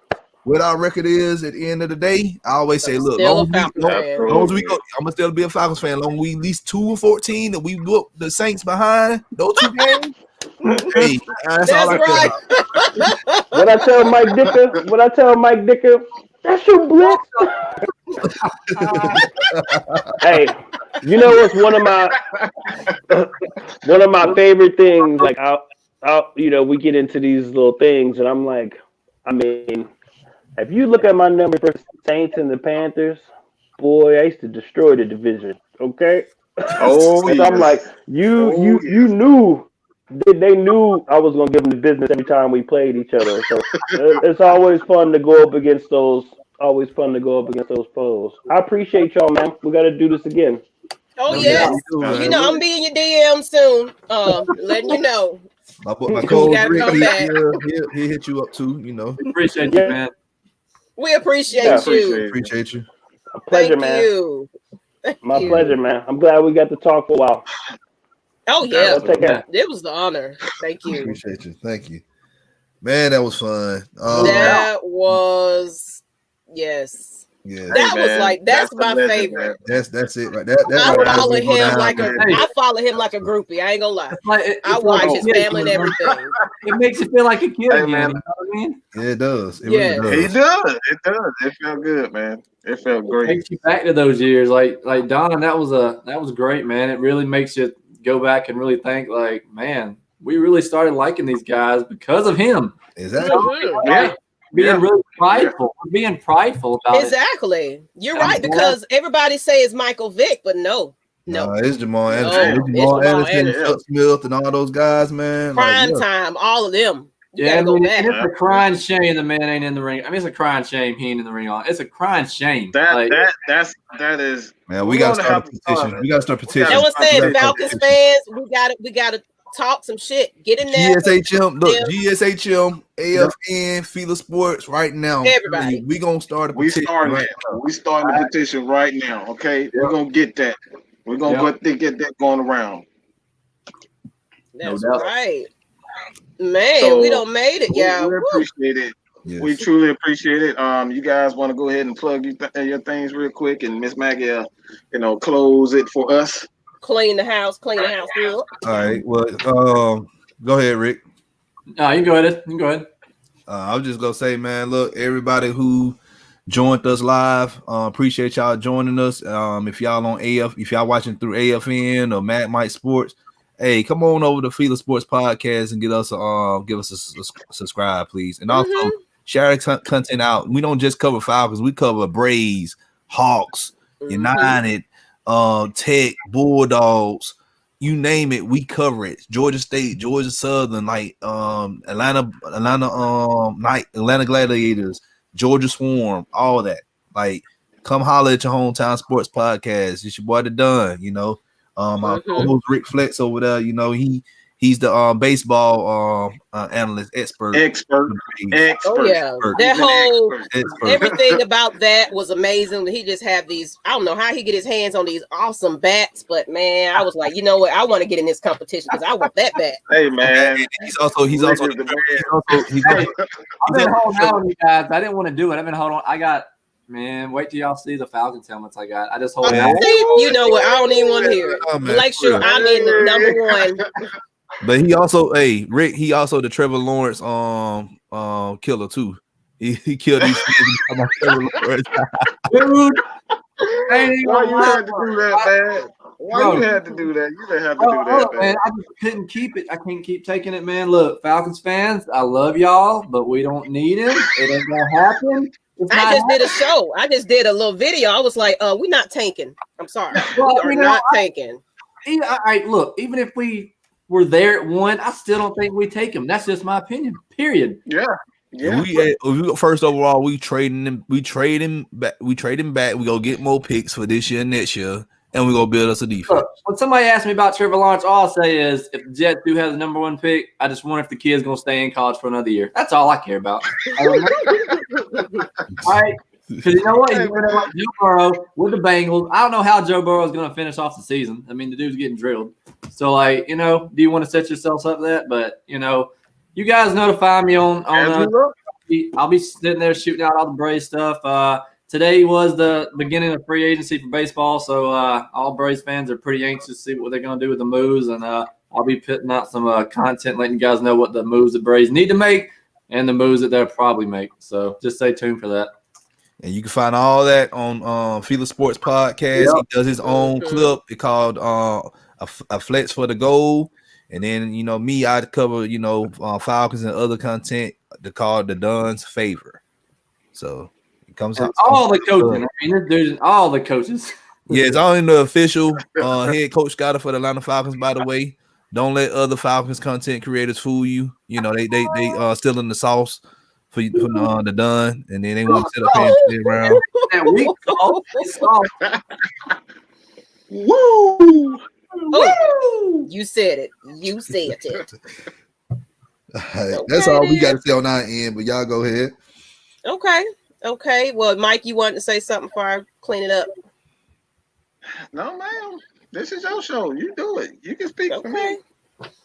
Speaker 1: our record is. At the end of the day, I always say, look, long as we go, I'm gonna still be a Falcons fan. Long as we at least 2-14 that we whoop the Saints behind those 2 games. Hey, that's all
Speaker 4: right.
Speaker 5: What I tell Mike Dicker, that's your blitz. Hey, what's one of my favorite things? Like, we get into these little things, and I'm like, if you look at my number for Saints and the Panthers, boy, I used to destroy the division. Okay.
Speaker 3: Oh, yes.
Speaker 5: I'm like, you knew. They knew I was gonna give them the business every time we played each other. So it's always fun to go up against those. Always fun to go up against those foes. I appreciate y'all, man. We got to do this again.
Speaker 4: Oh yes, I'm be in your DM soon. Letting you know.
Speaker 1: My coach he'll hit you up too.
Speaker 2: Appreciate you, man.
Speaker 4: We appreciate you.
Speaker 1: Appreciate you.
Speaker 5: A pleasure,
Speaker 4: Thank
Speaker 5: man.
Speaker 4: You.
Speaker 5: My pleasure, man. I'm glad we got to talk for a while.
Speaker 4: Oh yeah,
Speaker 5: it
Speaker 4: was the honor. Thank you.
Speaker 1: Appreciate you. Thank you, man. That was fun.
Speaker 4: That was yes.
Speaker 1: Yeah,
Speaker 4: that's my favorite.
Speaker 1: That's it right. I follow
Speaker 4: him like a groupie. I ain't gonna lie. I watch his family and everything.
Speaker 2: it makes you feel like a kid
Speaker 3: Hey,
Speaker 2: again.
Speaker 3: man.
Speaker 2: You know what I mean?
Speaker 1: Yeah, it does. It
Speaker 4: Yes.
Speaker 1: really
Speaker 3: It
Speaker 1: does.
Speaker 3: does. It does. It felt good, man. It felt
Speaker 2: It
Speaker 3: great.
Speaker 2: takes you back to those years, like Don. That was great, man. It really makes you go back and really think, like, man, we really started liking these guys because of him.
Speaker 1: Exactly.
Speaker 4: Mhm.
Speaker 3: Yeah.
Speaker 2: Being really prideful, being prideful about it.
Speaker 4: Exactly. You're
Speaker 2: I'm
Speaker 4: right,
Speaker 2: glad.
Speaker 4: because everybody say it's Michael Vick, but no.
Speaker 1: It's Jamal
Speaker 4: No,
Speaker 1: Anderson.
Speaker 4: it's
Speaker 1: Jamal
Speaker 4: Jamal
Speaker 1: Anderson,
Speaker 4: Anderson.
Speaker 1: Chuck Smith, and all those guys, man.
Speaker 4: Prime
Speaker 1: Like,
Speaker 4: time, all of them. You
Speaker 2: Yeah,
Speaker 4: gotta go
Speaker 2: and
Speaker 4: back.
Speaker 2: it's a crying shame the man ain't in the ring. I mean, it's a crying shame he ain't in the ring on. It's a crying shame.
Speaker 3: That
Speaker 2: Like,
Speaker 3: is.
Speaker 1: man,
Speaker 3: we're
Speaker 1: we gotta
Speaker 3: gonna
Speaker 1: start
Speaker 3: have
Speaker 1: a
Speaker 3: to start
Speaker 1: petition.
Speaker 3: it.
Speaker 1: We gotta start a petition.
Speaker 3: gotta
Speaker 4: That was
Speaker 3: start
Speaker 4: saying
Speaker 3: petition.
Speaker 4: Falcons fans, we gotta talk some shit. Get in there.
Speaker 1: GSHM, look,
Speaker 4: Yeah.
Speaker 1: GSHM, AFN, Fila Sports, right now.
Speaker 4: Everybody.
Speaker 1: We gonna start a
Speaker 3: We
Speaker 1: petition.
Speaker 3: starting
Speaker 1: right
Speaker 3: that. We starting the petition right now. Okay, we're gonna get that. We're gonna get that going around.
Speaker 4: That's
Speaker 2: No doubt.
Speaker 4: right. Man,
Speaker 3: So,
Speaker 4: we don't made it,
Speaker 3: We
Speaker 4: y'all. Woo.
Speaker 3: appreciate it.
Speaker 1: Yes.
Speaker 3: We truly appreciate it. You guys want to go ahead and plug your things real quick, and Miss Maggie, close it for us.
Speaker 4: Clean the house up.
Speaker 1: All right. Well, go ahead, Rick.
Speaker 2: no, you can go ahead. You can go ahead.
Speaker 1: I was just gonna say, man, look, everybody who joined us live, appreciate y'all joining us. If y'all on if y'all watching through AFN or MadMike Sports, hey, come on over to Fila Sports Podcast and give us a subscribe, please, and also share content out. We don't just cover Falcons, we cover Braves, Hawks, United, Tech, Bulldogs. You name it, we cover it. Georgia State, Georgia Southern, like Atlanta Gladiators, Georgia Swarm, all that. Like, come holler at your hometown sports podcast. It's your boy the Don, my co-host Rick Flex over there. He's the baseball analyst expert.
Speaker 4: Oh yeah, that whole everything about that was amazing. He just have these. I don't know how he get his hands on these awesome bats, but man, I was like, you know what? I want to get in this competition because I want that bat.
Speaker 3: Hey man,
Speaker 1: he's also
Speaker 2: I've been holding out on you guys. I didn't want to do it. I've been holding on. I got. Man, wait till y'all see the Falcons helmets I got. I just hold out.
Speaker 4: You know what? I don't even want to hear it. Make sure I'm in the number one.
Speaker 1: But he also, Rick, he also the Trevor Lawrence killer too. He killed these Trevor Lawrence.
Speaker 2: Dude,
Speaker 3: why you had to do that, man? Why you had to do that? You didn't have to do that, man.
Speaker 2: I just couldn't keep it. I can't keep taking it, man. Look, Falcons fans, I love y'all, but we don't need him. It ain't gonna happen.
Speaker 4: I just did a show. I just did a little video. I was like, we're not tanking. I'm sorry.
Speaker 2: Well,
Speaker 4: we are not tanking.
Speaker 2: All right, look, even if we were there at one, I still don't think we take him. That's just my opinion. Period.
Speaker 3: Yeah.
Speaker 1: We first overall, we trade him back. We go get more picks for this year and next year, and we go build us a defense.
Speaker 2: Look, when somebody asks me about Trevor Lawrence, all I'll say is if the Jets do have the number one pick, I just wonder if the kid's gonna stay in college for another year. That's all I care about. All right. Because you know what? He's going to like Joe Burrow with the Bengals. I don't know how Joe Burrow is going to finish off the season. I mean, the dude's getting drilled. So, do you want to set yourselves up for that? But, you guys notify me on I'll be sitting there shooting out all the Braves stuff. Today was the beginning of free agency for baseball, so all Braves fans are pretty anxious to see what they're going to do with the moves, and I'll be putting out some content letting you guys know what the moves the Braves need to make and the moves that they'll probably make. So just stay tuned for that.
Speaker 1: And you can find all that on Fila Sports Podcast. Yep. He does his own clip. It's called a Flex for the Goal. And then, me, I cover, Falcons and other content called the Don's Favor. So it comes out.
Speaker 2: All the coaches. I mean, this dude, all the coaches.
Speaker 1: Yeah, it's only the official head coach Scott for the Atlanta Falcons, by the way. Don't let other Falcons content creators fool you. They still in the sauce for the Don, and then they want to sit up here and play around.
Speaker 3: Woo!
Speaker 4: Oh, you said it. You said it.
Speaker 1: Right. That's all we got to say on our end, but y'all go ahead.
Speaker 4: Okay. Well, Mike, you wanted to say something before I clean it up?
Speaker 3: No, ma'am. This is your show. You do it. You can speak for me.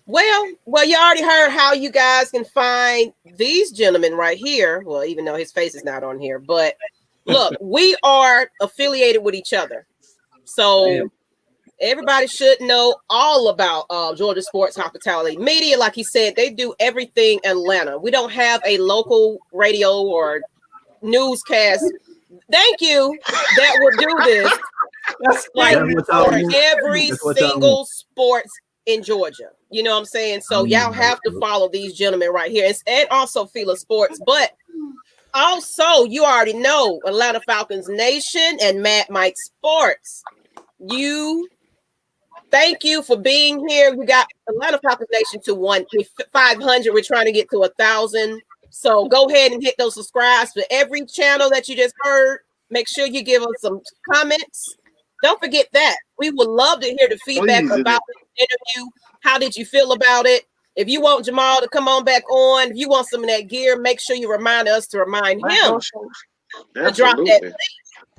Speaker 4: Well, you already heard how you guys can find these gentlemen right here. Well, even though his face is not on here, but look, we are affiliated with each other. So Everybody should know all about Georgia Sports Hospitality Media. Like he said, they do everything Atlanta. We don't have a local radio or newscast. Thank you that will do this. That's like for every single sports in Georgia. You know what I'm saying? So y'all have to follow these gentlemen right here. And also Fila Sports. But also, you already know Atlanta Falcons Nation and MadMike Sports. Thank you for being here. We got Atlanta Falcons Nation to 500. We're trying to get to 1,000. So go ahead and hit those subscribes for every channel that you just heard. Make sure you give us some comments. Don't forget that. We would love to hear the feedback about the interview. How did you feel about it? If you want Jamal to come on back on, if you want some of that gear, make sure you remind us to remind him to drop that link.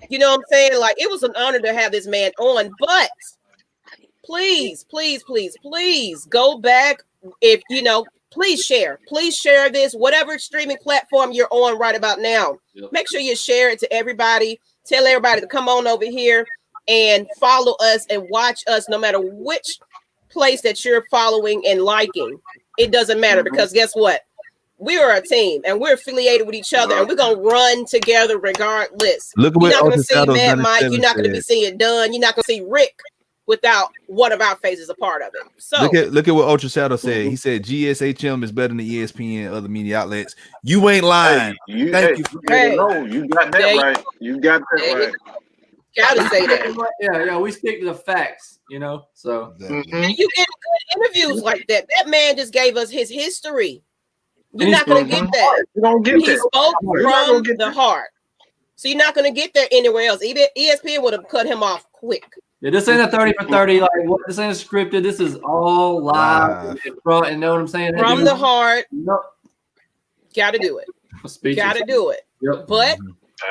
Speaker 4: You know what I'm saying? Like, it was an honor to have this man on, but please go back. If you know, please share this, whatever streaming platform you're on right about now. Make sure you share it to everybody. Tell everybody to come on over here and follow us and watch us, no matter which place that you're following and liking. It doesn't matter, because guess what? We are a team and we're affiliated with each other, and we're gonna run together regardless.
Speaker 1: Look at
Speaker 4: you're not
Speaker 1: what
Speaker 4: gonna see MadMike, you're not gonna be seeing Don, you're not gonna see Rick without one of our faces a part of it. So
Speaker 1: look at what Ultra Shadow said. He said GSHM is better than ESPN and other media outlets. You ain't lying.
Speaker 3: Thank you. You got that right. You got that right.
Speaker 4: Gotta say that.
Speaker 2: Yeah, we stick to the facts, you know. So
Speaker 4: and you get good interviews like that. That man just gave us his history. You're not gonna get that.
Speaker 3: You don't get
Speaker 4: he spoke from the heart. So you're not gonna get that anywhere else. Even ESPN would have cut him off quick.
Speaker 2: Yeah, this ain't a 30 for 30. Like, what? This ain't scripted. This is all live in front. And know what I'm saying?
Speaker 4: From the heart.
Speaker 2: Yep.
Speaker 4: Gotta do it. Gotta do it.
Speaker 2: Yep.
Speaker 4: But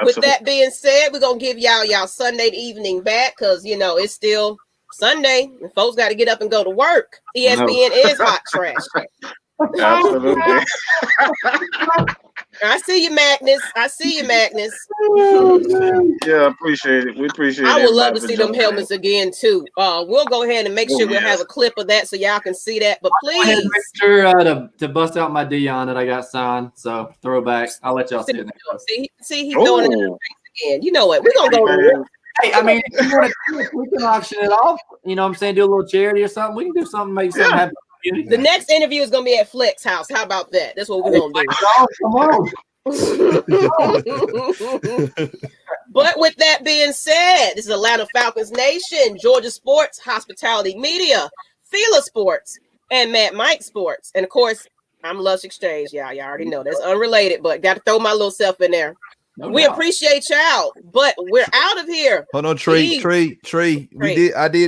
Speaker 4: with that being said, we're gonna give y'all Sunday evening back, because you know it's still Sunday and folks got to get up and go to work. ESPN is hot trash.
Speaker 3: Absolutely.
Speaker 4: I see you, Magnus.
Speaker 3: Yeah, appreciate it. We appreciate it.
Speaker 4: I would love to see them helmets again too. We'll go ahead and make sure we'll have a clip of that so y'all can see that. But please
Speaker 2: make sure to bust out my Dion that I got signed. So throwback. I'll let y'all see it.
Speaker 4: See, he's throwing it in the face again. You know what? We're gonna go.
Speaker 2: Hey, I mean, if you want to, we can auction it off. You know what I'm saying? Do a little charity or something. We can do something, make something happen.
Speaker 4: The next interview is going to be at Flex House. How about that? That's what we're going to do.
Speaker 2: Come on.
Speaker 4: But with that being said, this is Atlanta Falcons Nation, Georgia Sports Hospitality Media, Fila Sports, and MadMike Sports. And of course, I'm Lush Exchange. Y'all already know that's unrelated, but got to throw my little self in there. We appreciate y'all, but we're out of here.
Speaker 1: Hold on, Trey. I ain't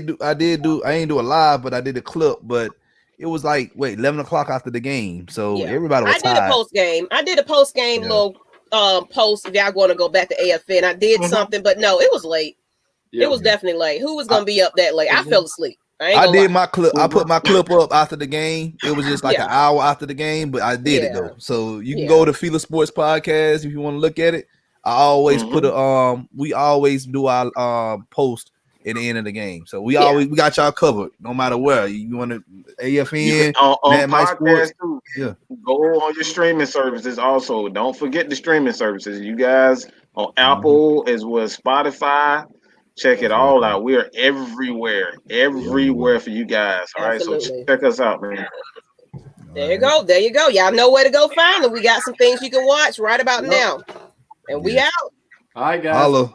Speaker 1: do a live, but I did a clip, but it was like 11 o'clock after the game, so everybody was tired.
Speaker 4: I did a post game little post. If y'all want to go back to AFN, I did something, but no, it was late. It was definitely late. Who was gonna be up that late? I fell asleep.
Speaker 1: I did my clip. I put my clip up after the game. It was just like an hour after the game, but I did it though. So you can go to Fila Sports Podcast if you want to look at it. I always put we always do our post at the end of the game. So we got y'all covered no matter where. You want to AFN
Speaker 3: on podcast too. Yeah. Go on your streaming services also. Don't forget the streaming services. You guys on Apple as well as Spotify. Check it all out. We are everywhere for you guys. All right. So check us out, man.
Speaker 4: There you go. Y'all know where to go find them. We got some things you can watch right about now. And we out.
Speaker 2: All right, guys.
Speaker 1: Hello.